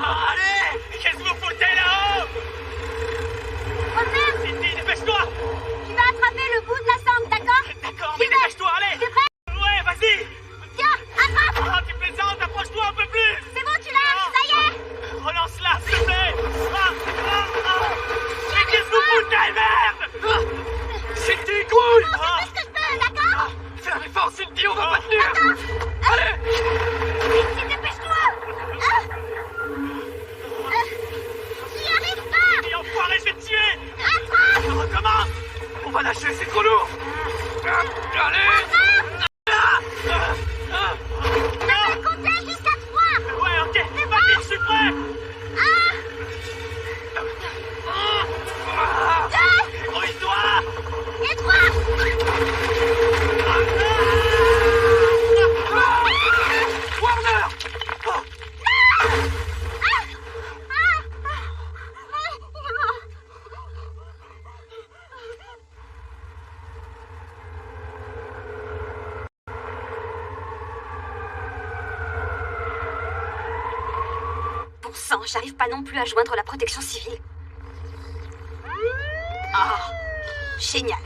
Allez! Qu'est-ce que vous foutez là-haut? Warner, Cindy, dépêche-toi! tu vas attraper le bout de la sangle, d'accord? D'accord, J'y mais vais. dépêche-toi, allez! T'es prêt? Ouais, vas-y! Tiens, attrape. Ah, tu plaisantes, approche-toi un peu plus! C'est bon, tu l'as. Ça y est. Relance-la, s'il te plaît! Mais qu'est-ce que vous foutez, merde? Cindy, cool! Je fais ce que je peux, d'accord? Fais un effort, Cindy, on va pas tenir! Allez! Vite, dépêche-toi. J'y arrive pas. Et enfoiré, je vais te tuer! Attrape. On recommence! On va lâcher, c'est trop lourd! Allez! Je vais compter jusqu'à 3. Ouais, ok, vas-y, je suis prêt! 2 Brouille-toi! et 3. Warner! Oh. Bon sang, j'arrive pas non plus à joindre la protection civile. Ah, génial.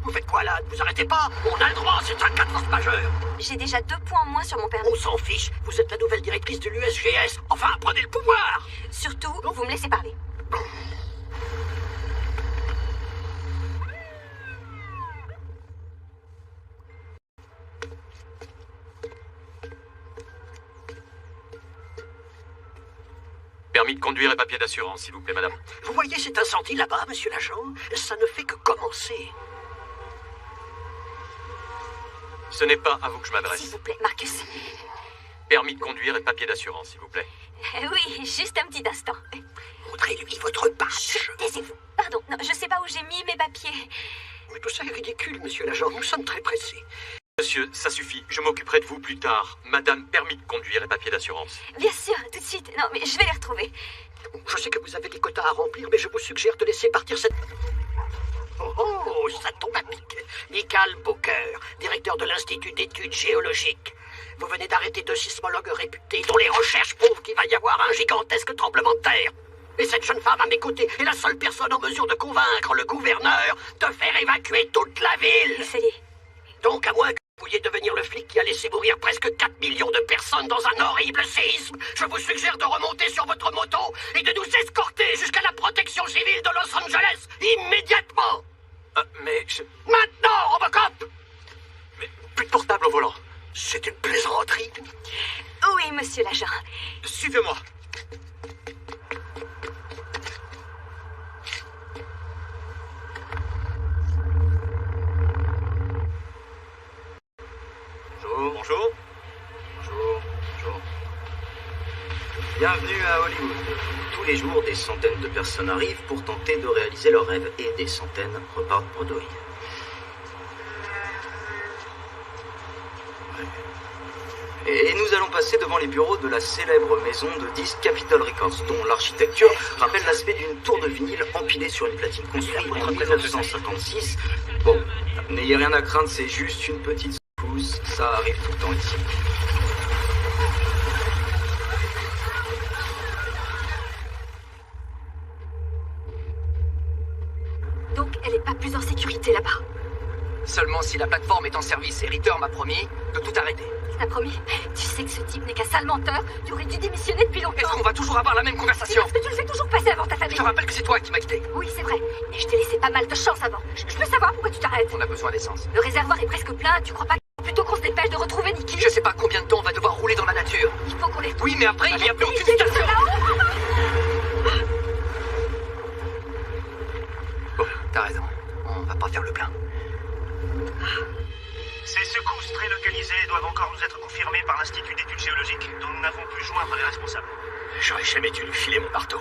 Vous faites quoi là? Ne vous arrêtez pas? On a le droit, c'est un cas de force majeure. J'ai déjà 2 points en moins sur mon permis. On s'en fiche, vous êtes la nouvelle directrice de l'USGS. Enfin, prenez le pouvoir. Surtout, vous me laissez parler. Permis de conduire et papier d'assurance, s'il vous plaît, madame. Vous voyez cet incendie là-bas, monsieur l'agent? Ça ne fait que commencer. Ce n'est pas à vous que je S'il m'adresse. vous plaît, Marcus. Permis de conduire et papier d'assurance, s'il vous plaît. Oui, juste un petit instant. Montrez-lui votre badge. Taisez-vous. Pardon, non, je sais pas où j'ai mis mes papiers. Mais tout ça est ridicule, monsieur l'agent. Nous sommes très pressés. Monsieur, ça suffit. Je m'occuperai de vous plus tard. Madame, permis de conduire et papier d'assurance. Bien sûr, tout de suite. Non, mais je vais les retrouver. Je sais que vous avez des quotas à remplir, mais je vous suggère de laisser partir cette... Oh, ça tombe à pic. Michael Booker, directeur de l'Institut d'études géologiques. Vous venez d'arrêter 2 sismologues réputés dont les recherches prouvent qu'il va y avoir un gigantesque tremblement de terre. Et cette jeune femme à mes côtés est la seule personne en mesure de convaincre le gouverneur de faire évacuer toute la ville. Essayez. Donc, à moins que vous vouliez devenir le flic qui a laissé mourir presque 4 millions de personnes dans un horrible séisme, je vous suggère de remonter sur votre moto et de nous escorter jusqu'à la protection civile de Los Angeles immédiatement. Mais je... Maintenant, Robocop! Mais plus de portable au volant. C'est une plaisanterie. Oui, monsieur l'agent. Suivez-moi. Bonjour. Bonjour. Bonjour. Bonjour. Bienvenue à Hollywood. Tous les jours, des centaines de personnes arrivent pour tenter de réaliser leurs rêves et des centaines repartent bredouilles. Et nous allons passer devant les bureaux de la célèbre maison de disques Capitol Records, dont l'architecture rappelle l'aspect d'une tour de vinyle empilée sur une platine construite en 1956. Bon, n'ayez rien à craindre, c'est juste une petite secousse, ça arrive tout le temps ici. Donc, elle n'est pas plus en sécurité là-bas. Seulement si la plateforme est en service et Ritter m'a promis de tout arrêter. Il t'a promis? Tu sais que ce type n'est qu'un sale menteur. Tu aurais dû démissionner depuis longtemps. Est-ce qu'on va toujours avoir la même C'est conversation? parce que tu le fais toujours passer avant ta famille. Je te rappelle que c'est toi qui m'as quitté. Oui, c'est vrai. Mais je t'ai laissé pas mal de chance avant. Je peux savoir pourquoi tu t'arrêtes? On a besoin d'essence. Le réservoir est presque plein. Tu crois pas qu'il faut plutôt qu'on se dépêche de retrouver Nikki? Je sais pas combien de temps on va devoir rouler dans la nature. Il faut qu'on les retrouve. Oui, mais après, il n'y a plus aucune Arrêtez, station. Bon, t'as raison. On va pas faire le plein. Ces secousses très localisées doivent encore nous être confirmées par l'Institut d'études géologiques, dont nous n'avons pu joindre les responsables. J'aurais jamais dû lui filer mon marteau.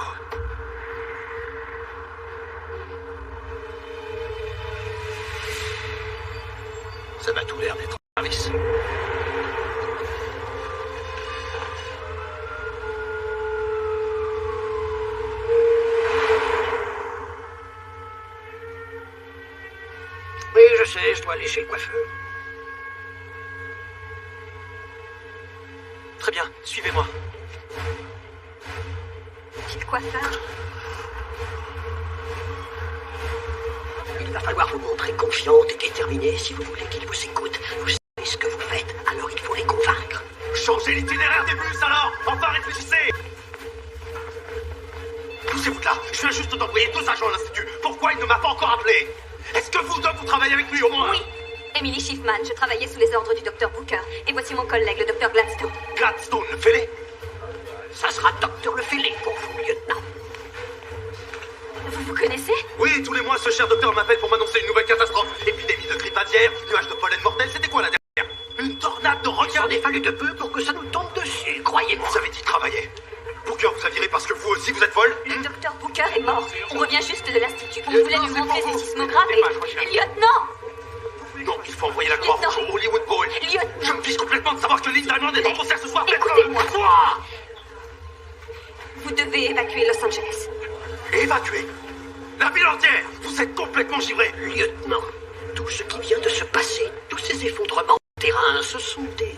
Ça m'a tout l'air d'être en service. Oui, je sais, je dois aller chez le coiffeur. Très bien, suivez-moi. Chez le coiffeur. Il va falloir vous montrer confiante et déterminée si vous voulez qu'ils vous écoutent. Vous savez ce que vous faites, alors il faut les convaincre. Changez l'itinéraire des bus alors! Enfin réfléchissez! Poussez-vous de là! Je viens juste d'envoyer 2 agents à l'Institut. Pourquoi il ne m'a pas encore appelé? Est-ce que vous travaillez avec lui au moins? Oui. Emily Schiffman, je travaillais sous les ordres du Dr Booker. Et voici mon collègue, le Dr Gladstone. Gladstone, le fêlé? Ça sera Docteur Le Fêlé pour vous, lieutenant. Vous vous connaissez? Oui, tous les mois, ce cher docteur m'appelle pour m'annoncer une nouvelle catastrophe. Épidémie de grippe aviaire, nuage de pollen mortel, c'était quoi la dernière? Une tornade de Il requins? en est fallu de peu pour que ça nous tombe dessus, croyez-moi. Vous avez dit travailler. Booker vous a viré parce que vous aussi vous êtes folle? Le Dr Booker est mort. On revient juste de l'Institut. On voulait lui montrer ses sismographes et... Lieutenant! Non, il faut envoyer la Croix-Rouge au Hollywood Bowl. Lieutenant! Je me fiche complètement de savoir que Liz Diamond est en concert ce soir. Écoutez-moi. Quoi? Vous devez évacuer Los Angeles. Évacuer? La ville entière? Vous êtes complètement givré. Lieutenant, tout ce qui vient de se passer, tous ces effondrements de terrain, ce sont des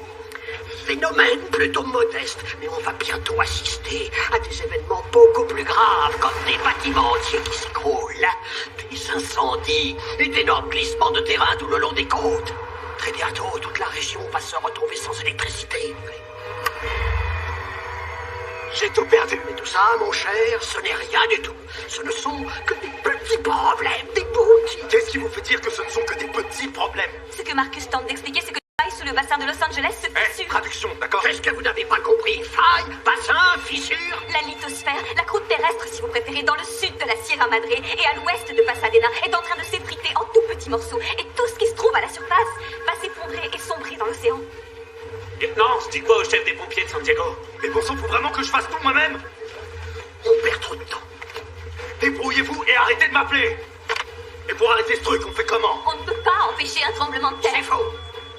phénomènes plutôt modestes. Mais on va bientôt assister à des événements beaucoup plus graves, comme des bâtiments entiers qui s'écroulent, des incendies et d'énormes glissements de terrain tout le long des côtes. Très bientôt, toute la région va se retrouver sans électricité. J'ai tout perdu. Mais tout ça, mon cher, ce n'est rien du tout. Ce ne sont que des petits problèmes, des petits. Qu'est-ce qui vous fait dire que ce ne sont que des petits problèmes? Ce que Marcus tente d'expliquer, c'est que les failles sous le bassin de Los Angeles se fissurent. Traduction, d'accord? Qu'est-ce que vous n'avez pas compris? Faille, bassin, fissure? La lithosphère, la croûte terrestre, si vous préférez, dans le sud de la Sierra Madre et à l'ouest de Pasadena, est en train de s'effriter en tout petits morceaux. Et tout ce qui se trouve à la surface va s'effondrer et sombrer dans l'océan. Lieutenant, je dis quoi au chef des pompiers de Santiago? Mais bon sang, faut vraiment que je fasse tout moi-même? On perd trop de temps. Débrouillez-vous et arrêtez de m'appeler. Et pour arrêter ce truc, on fait comment? On ne peut pas empêcher un tremblement de terre. C'est faux.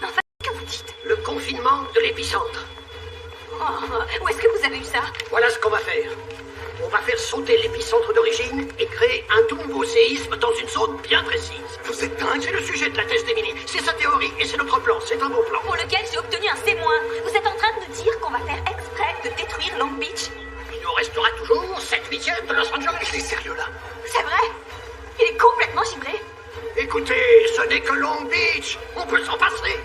Enfin, que vous dites? Le confinement de l'épicentre. Oh, où est-ce que vous avez eu ça? Voilà ce qu'on va faire. On va faire sauter l'épicentre d'origine et créer un tout nouveau séisme dans une zone bien précise. Vous êtes dingue? C'est le sujet de la thèse d'Emily. C'est sa théorie et c'est notre plan. C'est un bon plan. Pour lequel j'ai obtenu un C-. Vous êtes en train de nous dire qu'on va faire exprès de détruire Long Beach? Il nous restera toujours 7/8 de Los Angeles. Il est sérieux là? C'est vrai? Il est complètement givré. Écoutez, ce n'est que Long Beach. On peut s'en passer.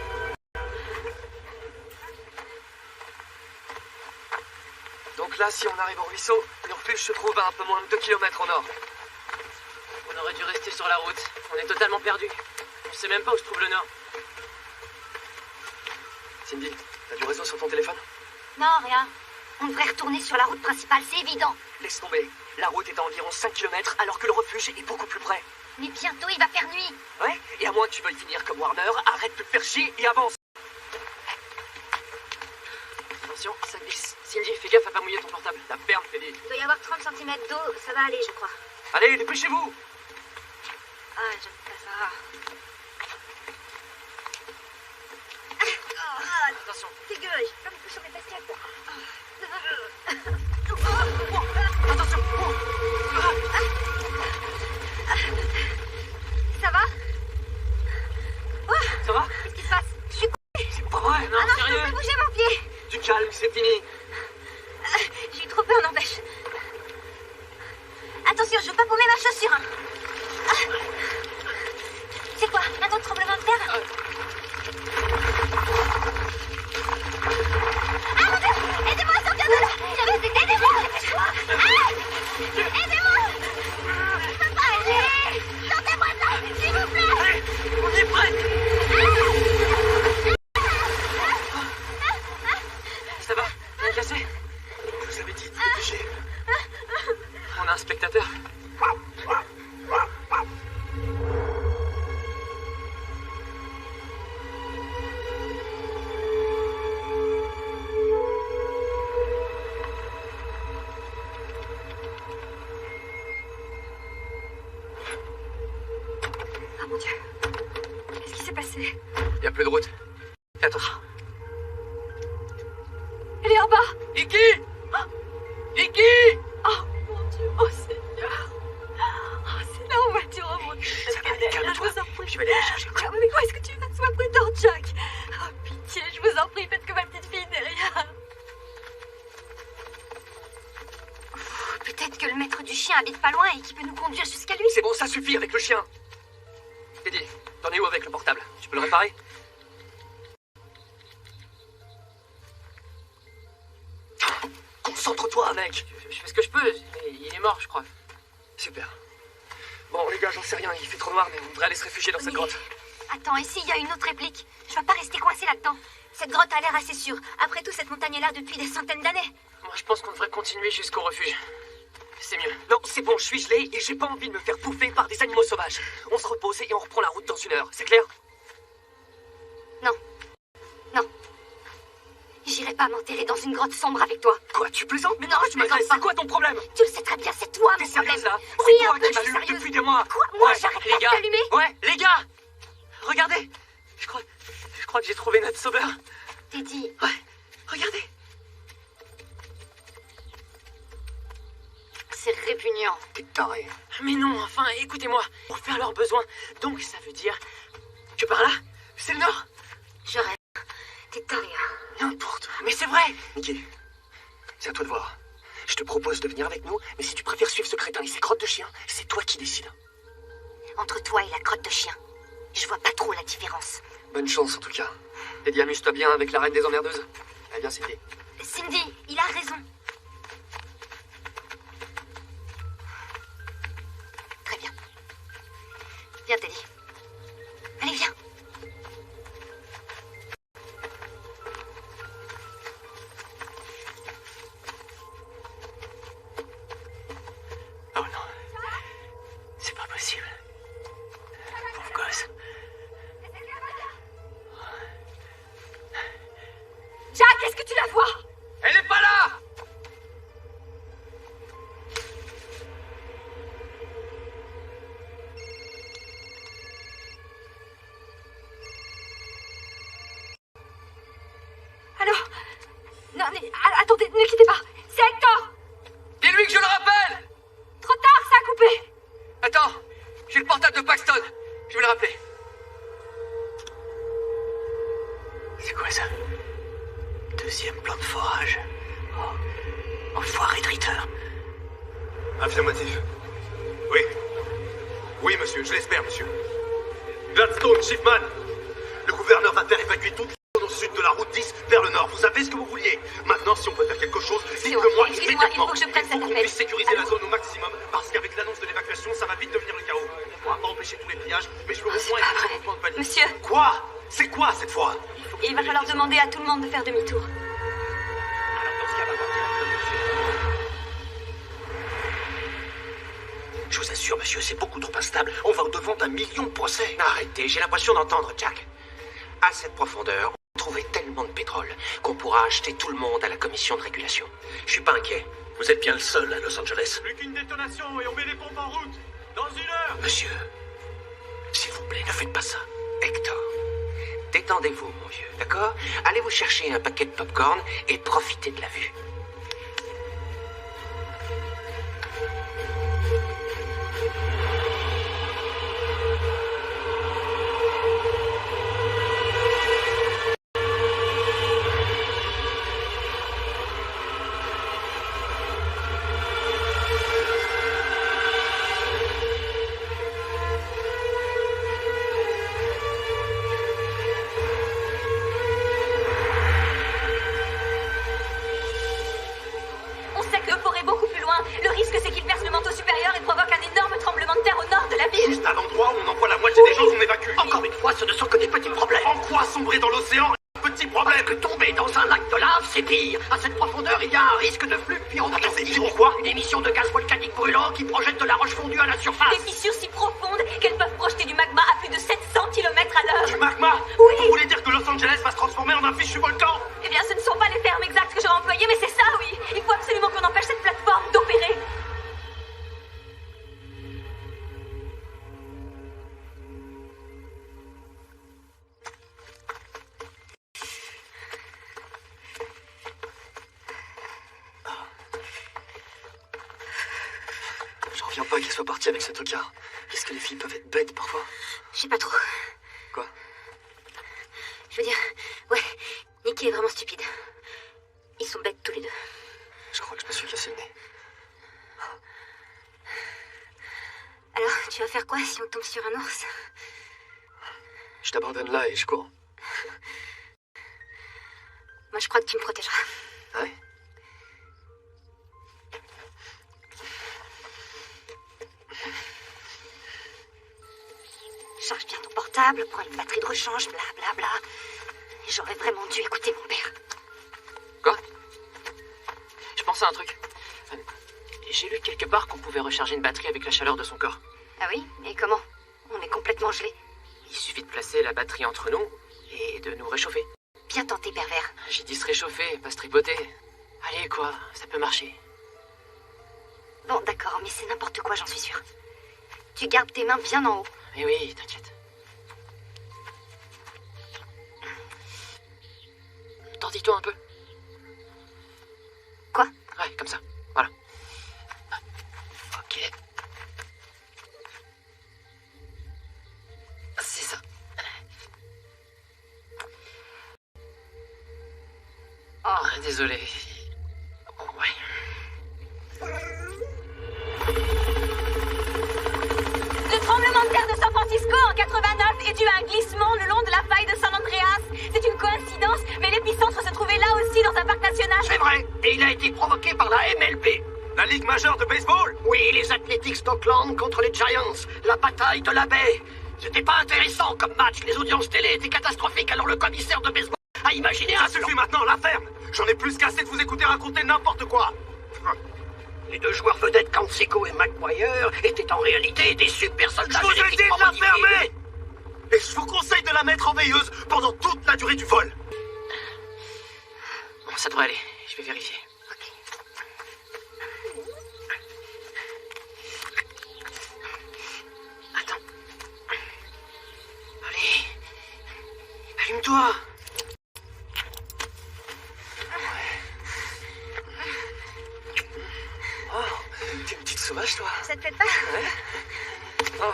Donc là, si on arrive au ruisseau, le refuge se trouve à un peu moins de 2 km au nord. On aurait dû rester sur la route. On est totalement perdu. On sait même pas où se trouve le nord. Cindy, t'as du réseau sur ton téléphone? Non, rien. On devrait retourner sur la route principale, c'est évident. Laisse tomber. La route est à environ 5 km alors que le refuge est beaucoup plus près. Mais bientôt, il va faire nuit. Ouais, et à moins que tu veuilles finir comme Warner, arrête de te faire chier et avance. Attention, ça glisse. Cindy, fais gaffe à pas mouiller ton portable. La perle fait des... Il doit y avoir 30 cm d'eau, ça va aller, je crois. Allez, dépêchez-vous. Ah, j'aime pas ça. Attention. Dégueulasse, comme il faut sur mes baskets. Attention. Ça va? Ça va? Qu'est-ce qui se passe? Je suis C'est pas vrai, non, Ah non, je sérieux. peux pas bouger mon pied. Du calme, c'est fini. J'ai eu trop peur, n'empêche. Attention, je veux pas paumer ma chaussure. Hein. C'est quoi? Un autre tremblement de terre? Ah mon Dieu! Aidez-moi à sortir de là! Aidez-moi! Aidez-moi! Je peux pas aller! Sortez-moi de là, s'il vous plaît! Allez, on est prêt. Ça va? Rien cassé? Je vous avais dit de dépêcher. On a un spectateur. Oh mon Dieu. Qu'est-ce qui s'est passé? Il y a plus de route. Fais attention. Elle est en bas! Iki! Iki! Oh mon Dieu, oh Seigneur! Oh, c'est là en voiture, oh mon Dieu! Ça va aller, calme-toi. Je vous en prie. Je vais aller la chercher. Ah, mais où est-ce que tu vas? Sois prudent, Jack! Oh, pitié, je vous en prie, faites que ma petite fille derrière. Peut-être que le maître du chien habite pas loin et qu'il peut nous conduire jusqu'à lui. C'est bon, ça suffit avec le chien. Teddy, t'en es où avec le portable? Tu peux le réparer? Concentre-toi, mec. Je fais ce que je peux. Il est mort, je crois. Super. Bon, les gars, j'en sais rien. Il fait trop noir, mais on devrait aller se réfugier dans cette grotte. Attends, ici, il y a une autre réplique. Je vais pas rester coincé là-dedans. Cette grotte a l'air assez sûre. Après tout, cette montagne est là depuis des centaines d'années. Moi, je pense qu'on devrait continuer jusqu'au refuge. C'est mieux. Non, c'est bon, je suis gelé et j'ai pas envie de me faire bouffer par des animaux sauvages. On se repose et on reprend la route dans 1 heure. C'est clair? Non. Non. J'irai pas m'enterrer dans une grotte sombre avec toi. Quoi, tu plaisantes? Mais non, Non, tu je plaisante m'agresses. pas. C'est quoi ton problème? Tu le sais très bien, c'est toi T'es mon problème. sérieuse là? Oui, C'est un toi peu, qui je suis m'allume sérieuse. depuis des mois. Quoi? Moi, Ouais, j'arrête les pas de gars. t'allumer. Ouais, les gars. Regardez. Je crois que j'ai trouvé notre sauveur. Teddy. Ouais, regardez. C'est répugnant. T'es taré. Mais non, enfin, écoutez-moi. Pour faire leurs besoins. Donc ça veut dire que par là, c'est le nord. Je rêve. T'es taré. N'importe. Mais c'est vrai. Mickey, c'est à toi de voir. Je te propose de venir avec nous, mais si tu préfères suivre ce crétin et ses crottes de chien, c'est toi qui décides. Entre toi et la crotte de chien, je vois pas trop la différence. Bonne chance en tout cas. Eddie, amuse-toi bien avec la reine des emmerdeuses. Allez, bien, Cindy. Cindy, il a raison. Très bien. Viens, Teddy. Allez, viens. Oh non. C'est pas possible. Pauvre gosse. Jack, est-ce que tu la vois? Elle est pas là! Allô? Non, mais attendez, ne quittez pas. C'est Hector. Dis-lui que je le rappelle! Trop tard, ça a coupé. Attends, j'ai le portable de Paxton. Je vais le rappeler. C'est quoi ça? Deuxième plan de forage. Oh. Enfoiré de Ritter. Affirmatif. Oui. Oui, monsieur, je l'espère, monsieur. Gladstone, Schiffman. Le gouverneur va faire évacuer toute la zone au sud de la route 10 vers le nord. Vous avez ce que vous vouliez. Maintenant, si on peut faire quelque chose, dites-le moi Excusez-moi, il immédiatement. faut que je prenne cet qu'on appel. puisse sécuriser la zone au maximum, parce qu'avec l'annonce de l'évacuation, ça va vite devenir le chaos. On pourra pas empêcher tous les pillages, mais je veux au moins pas éviter vrai. un mouvement de panique. Monsieur. Quoi? C'est quoi cette fois? Il va falloir demander à tout le monde de faire demi-tour. Alors, dans ce cas, va voir directement, monsieur. Je vous assure, monsieur, c'est beaucoup trop instable. On va au-devant d'1 million de procès. Arrêtez, j'ai l'impression d'entendre Jack. À cette profondeur, on va trouver tellement de pétrole qu'on pourra acheter tout le monde à la commission de régulation. Je suis pas inquiet. Vous êtes bien le seul à Los Angeles. Plus qu'une détonation et on met les pompes en route. Dans 1 heure. Monsieur, s'il vous plaît, ne faites pas ça. Hector, Détendez-vous, mon vieux, d'accord? Allez vous chercher un paquet de popcorn et profitez de la vue. On sait que Euphorie est beaucoup plus loin. Le risque, c'est qu'il perce le manteau supérieur et provoque un énorme tremblement de terre au nord de la ville. Juste à l'endroit où on envoie la moitié des gens qu'on évacue. Encore une fois, ce ne sont que des petits problèmes. En quoi sombrer dans l'océan est un petit problème? Parce que tomber dans un lac de lave, c'est pire. À cette profondeur, il y a un risque de flux pyroclastique. Attends, c'est pourquoi? Une émission de gaz volcanique brûlant qui projette de la roche fondue à la surface. Des fissures si profondes qu'elles peuvent projeter du magma à plus de 700 km à l'heure. Du magma? Oui. Vous voulez dire que Los Angeles va se transformer en un fichu volcan? Eh bien, ce ne sont pas les termes exacts que j'aurais employés, mais c'est ça, oui. Il faut absolument qu'on empêche cette plateforme d'opérer. J'en reviens pas qu'il soit parti avec ce tocard. Est-ce que les filles peuvent être bêtes parfois? Je sais pas trop. Quoi? Je veux dire, ouais, Nicky est vraiment stupide. Ils sont bêtes tous les deux. Je crois que je me suis cassé le nez. Alors, tu vas faire quoi si on tombe sur un ours? Je t'abandonne là et je cours. Moi, je crois que tu me protégeras. Ah ouais? Charge bien ton portable, prends une batterie de rechange, blablabla. J'aurais vraiment dû écouter mon père. Quoi? Je pense à un truc. J'ai lu quelque part qu'on pouvait recharger une batterie avec la chaleur de son corps. Ah oui? Et comment? On est complètement gelés. Il suffit de placer la batterie entre nous et de nous réchauffer. Bien tenté, pervers. J'ai dit se réchauffer, pas se tripoter. Allez, quoi, ça peut marcher. Bon, d'accord, mais c'est n'importe quoi, j'en suis sûre. Tu gardes tes mains bien en haut. Mais oui, t'inquiète. Tordis-toi un peu. Quoi? Ouais, comme ça. Voilà. Ok. C'est ça. Oh, désolé. Ouais. Le tremblement de terre de San Francisco en 89 est dû à un glissement le long de la faille de San Andreas. C'est une coïncidence, mais l'épicentre se trouvait là aussi dans un parc national. C'est vrai, et il a été provoqué par la MLB. La Ligue majeure de baseball? Oui, les Athletics d'Oakland contre les Giants, la bataille de la baie. C'était pas intéressant comme match, les audiences télé étaient catastrophiques, alors le commissaire de baseball a imaginé un... Ça suffit maintenant, la ferme! J'en ai plus qu'assez de vous écouter raconter n'importe quoi! Les deux joueurs vedettes, Canseco et McGuire, étaient en réalité des super soldats Je vous ai dit génétiquement de la modifiés. fermer! Et je vous conseille de la mettre en veilleuse pendant toute la durée du vol! Bon, ça devrait aller. Je vais vérifier. Attends. Allez. Allume-toi. Oh, t'es une petite sauvage, toi. Ça te fait pas? Ouais. Oh ouais.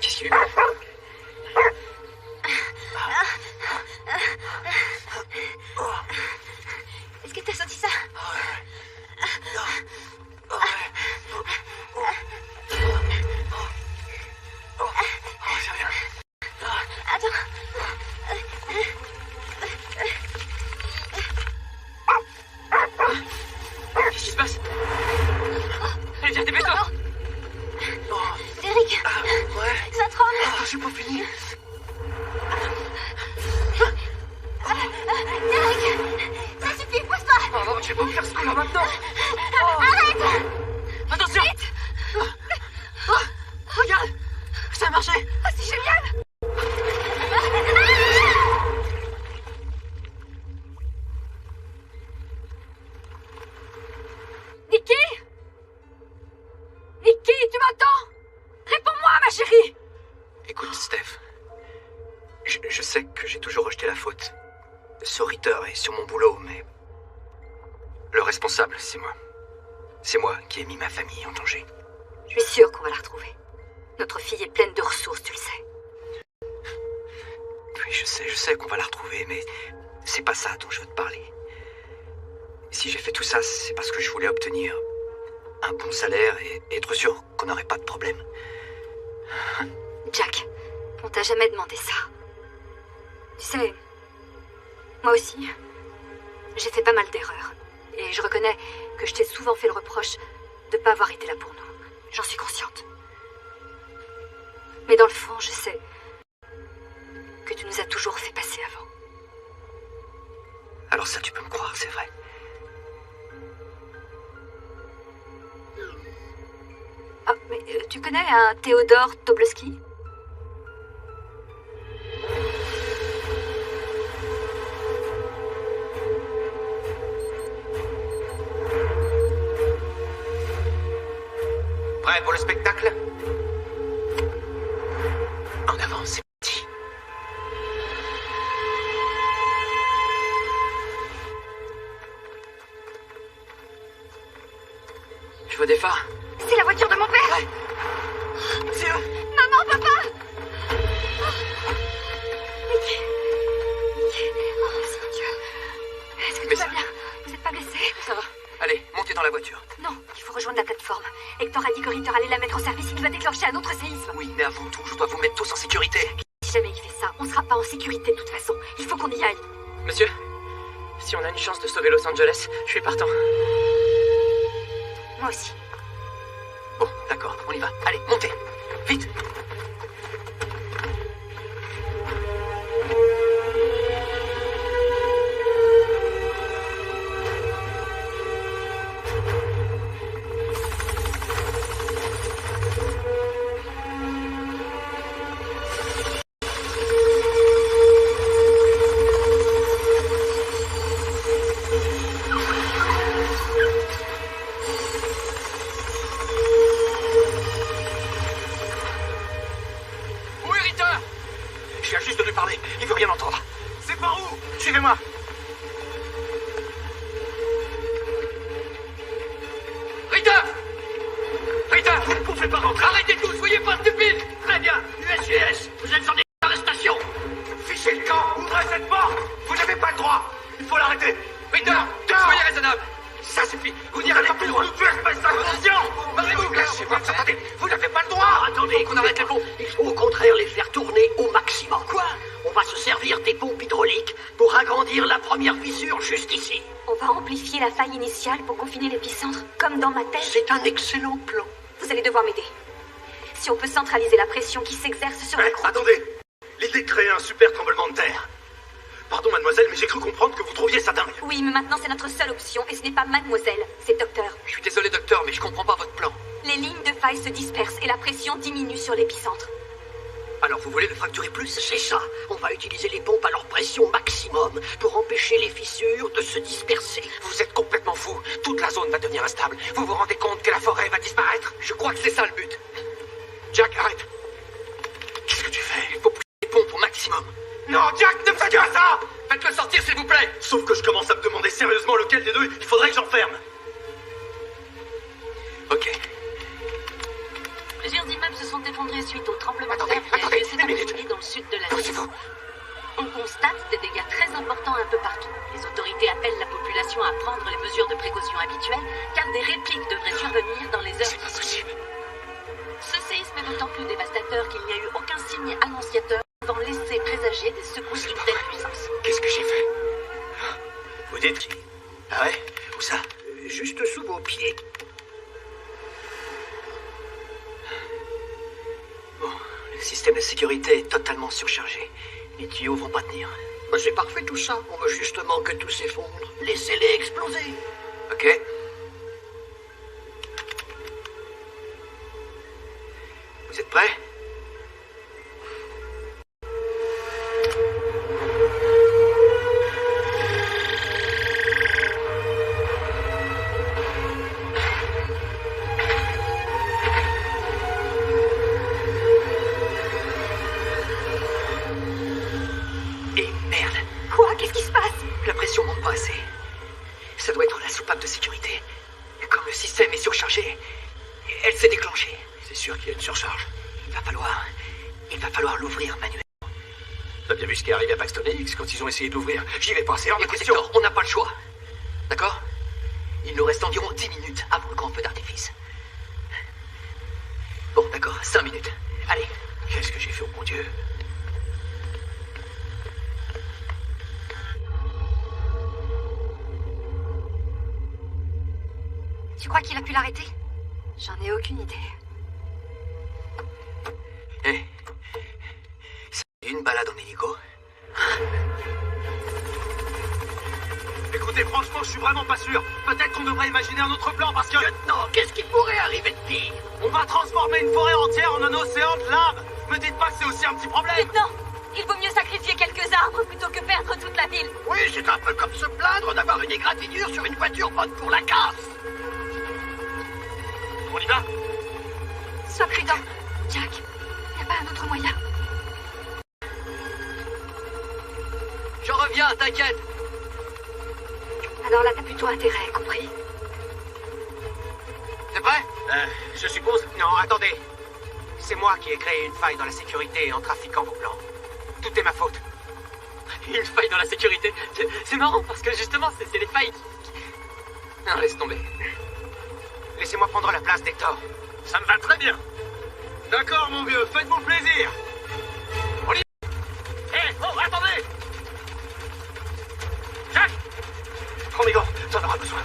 Qu'est-ce qu'il y a eu? Est-ce que t'as senti ça? C'est rien. Attends. Qu'est-ce qui se passe? Allez, viens, dépêche-toi! Derek, Ouais. ça tremble. Oh, j'ai pas fini. Derek, ça suffit, pousse-toi. Oh non, je vais pas me faire ce coup-là maintenant. Arrête. Attention! Regarde! Ça a marché! Oh, c'est génial. Nicky, tu m'entends? Réponds-moi, ma chérie! Steph. Je sais que j'ai toujours rejeté la faute sur Ritter et sur mon boulot, mais le responsable, c'est moi. C'est moi qui ai mis ma famille en danger. Je suis sûre qu'on va la retrouver. Notre fille est pleine de ressources, tu le sais. Oui, je sais qu'on va la retrouver, mais c'est pas ça dont je veux te parler. Si j'ai fait tout ça, c'est parce que je voulais obtenir un bon salaire et être sûr qu'on n'aurait pas de problème. Jack, on t'a jamais demandé ça. Tu sais, moi aussi, j'ai fait pas mal d'erreurs. Et je reconnais que je t'ai souvent fait le reproche de pas avoir été là pour nous. J'en suis consciente. Mais dans le fond, je sais que tu nous as toujours fait passer avant. Alors ça, tu peux me croire, c'est vrai. Ah, mais tu connais un Théodore Tobolski? Prêt pour le spectacle? En avant, c'est parti. Je vois des phares. C'est la voiture de mon père! Ouais. C'est eux! Maman, papa! Mickey! Oh, mon Dieu! Est-ce que tout va bien? Vous n'êtes pas blessé? Ça va. Allez, montez dans la voiture. Non, il faut rejoindre la plateforme. Hector a dit que Ritter allait la mettre en service. Il va déclencher un autre séisme. Oui, mais avant tout, je dois vous mettre tous en sécurité. Si jamais il fait ça, on sera pas en sécurité de toute façon. Il faut qu'on y aille. Monsieur, si on a une chance de sauver Los Angeles, je suis partant. Moi aussi. Bon, d'accord, on y va. Allez, montez. Vite. Pour confiner l'épicentre, comme dans ma tête. C'est un excellent plan. Vous allez devoir m'aider. Si on peut centraliser la pression qui s'exerce sur la croûte... Attendez. L'idée de créer un super tremblement de terre. Pardon, mademoiselle, mais j'ai cru comprendre que vous trouviez ça dingue. Oui, mais maintenant c'est notre seule option, et ce n'est pas mademoiselle, c'est docteur. Je suis désolé, docteur, mais je comprends pas votre plan. Les lignes de faille se dispersent et la pression diminue sur l'épicentre. Alors vous voulez le fracturer plus? C'est ça. On va utiliser les pompes à leur pression maximum pour empêcher les fissures de se disperser. Vous êtes complètement fou. Toute la zone va devenir instable. Vous vous rendez compte que la forêt va disparaître? Je crois que c'est ça le but. Jack, arrête. Qu'est-ce que tu fais? Il faut pousser les pompes au maximum. Non, Jack, ne faites pas ça! Faites-le sortir, s'il vous plaît. Sauf que je commence à me demander sérieusement lequel des deux il faudrait que j'enferme. Ok. Plusieurs immeubles se sont effondrés suite au tremblement de terre qui a lieu cet après-midi dans le sud de la ville. On constate des dégâts très importants un peu partout. Les autorités appellent la population à prendre les mesures de précaution habituelles, car des répliques devraient survenir dans les heures qui suivent. Ce séisme est d'autant plus dévastateur qu'il n'y a eu aucun signe annonciateur pouvant laisser présager des secousses d'une telle puissance. Qu'est-ce que j'ai fait? Vous dites... Ah ouais? Où ça? Juste sous vos pieds. Bon, le système de sécurité est totalement surchargé. Les tuyaux vont pas tenir. Bah, c'est parfait tout ça. On veut justement que tout s'effondre. Laissez-les exploser. Ok. Vous êtes prêts? pas assez. Ça doit être la soupape de sécurité. Comme le système est surchargé, elle s'est déclenchée. C'est sûr qu'il y a une surcharge. Il va falloir l'ouvrir manuellement. T'as bien vu ce qui est arrivé à Paxton X quand ils ont essayé de l'ouvrir. J'y vais pas, c'est hors de Écoute, question. Hector, on n'a pas le choix. D'accord? Il nous reste environ 10 minutes avant le grand feu d'artifice. Bon, d'accord, 5 minutes. Allez. Qu'est-ce que j'ai fait au bon Dieu? Tu crois qu'il a pu l'arrêter? J'en ai aucune idée. Hé. C'est une balade en hélico. Écoutez, franchement, je suis vraiment pas sûr. Peut-être qu'on devrait imaginer un autre plan parce que... Lieutenant, qu'est-ce qui pourrait arriver de pire? On va transformer une forêt entière en un océan de lave. Me dites pas que c'est aussi un petit problème. Lieutenant, il vaut mieux sacrifier quelques arbres plutôt que perdre toute la ville. Oui, c'est un peu comme se plaindre d'avoir une égratignure sur une voiture bonne pour la casse. On y va? Sois prudent, Jack. Y a pas un autre moyen? Je reviens, t'inquiète. Alors là, t'as plutôt intérêt, compris? C'est prêt? Je suppose. Non, attendez. C'est moi qui ai créé une faille dans la sécurité en trafiquant vos plans. Tout est ma faute. Une faille dans la sécurité. C'est marrant parce que justement, c'est les failles qui... Non, laisse tomber. Laissez-moi prendre la place d'Hector. Ça me va très bien. D'accord, mon vieux, faites-vous plaisir. On y va. Hé, oh, attendez. Jack, Prends mes gants, t'en auras besoin.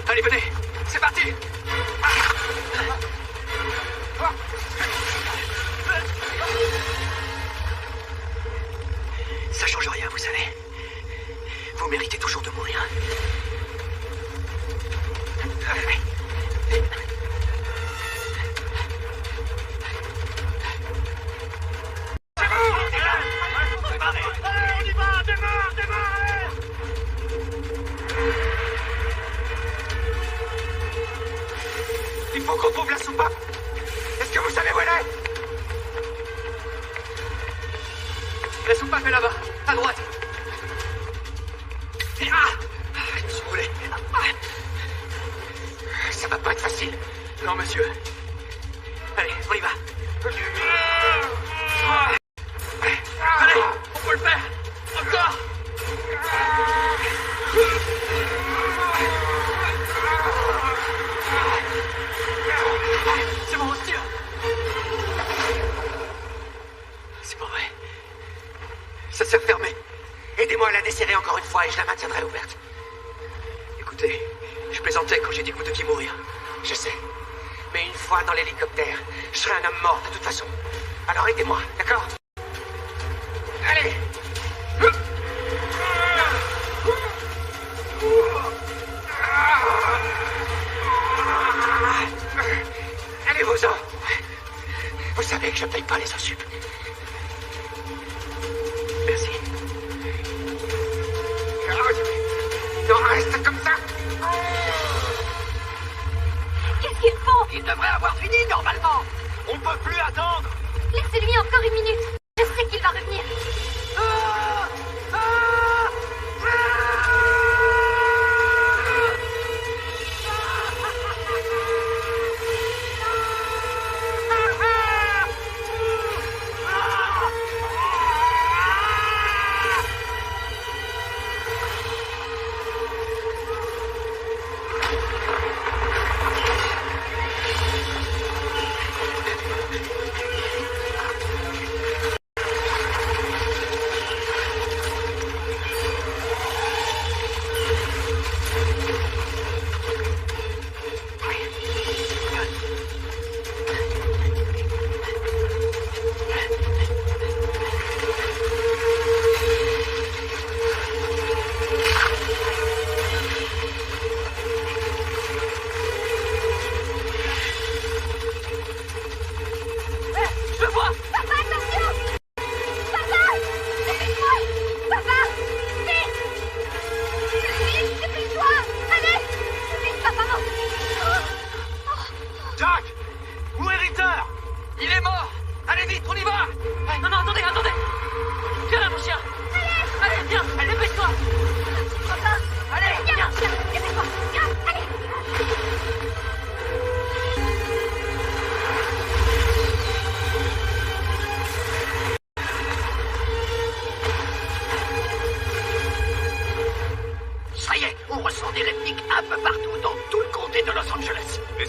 Allez, venez. C'est parti. Ça change rien, vous savez. Vous méritez toujours de mourir. on y va, démarre. Il faut qu'on trouve la soupape. Est-ce que vous savez où elle est? La soupape est là-bas, à droite. Si vous voulez. Ça va pas être facile. Non, monsieur. Allez, on y va. Allez, on peut le faire. Encore. C'est bon, on se tire. C'est pas vrai. Ça s'est refermé. Aidez-moi à la desserrer encore une fois et je la maintiendrai ouverte. Écoutez, je plaisantais quand j'ai dit que vous deviez mourir. Je sais. Mais une fois dans l'hélicoptère, je serai un homme mort de toute façon. Alors aidez-moi, d'accord? Allez! Allez-vous-en! Vous savez que je paye pas les insup. Merci. Non, reste comme ça! Qu'est-ce qu'ils font? Il devrait avoir fini normalement. On peut plus attendre! Laissez-lui encore une minute. Je sais qu'il va revenir.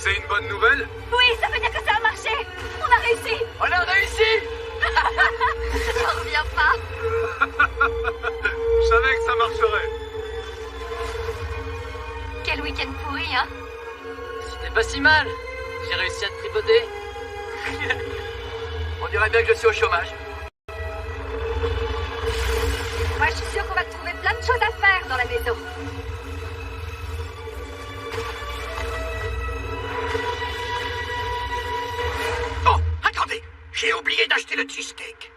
C'est une bonne nouvelle? Oui, ça veut dire que ça a marché. On a réussi. On a réussi. J'en reviens pas. Je savais que ça marcherait. Quel week-end pourri, hein? C'était pas si mal. J'ai réussi à te tripoter. On dirait bien que je suis au chômage. Moi, je suis sûre qu'on va trouver plein de choses à faire dans la maison. Oh, attendez, j'ai oublié d'acheter le cheesecake.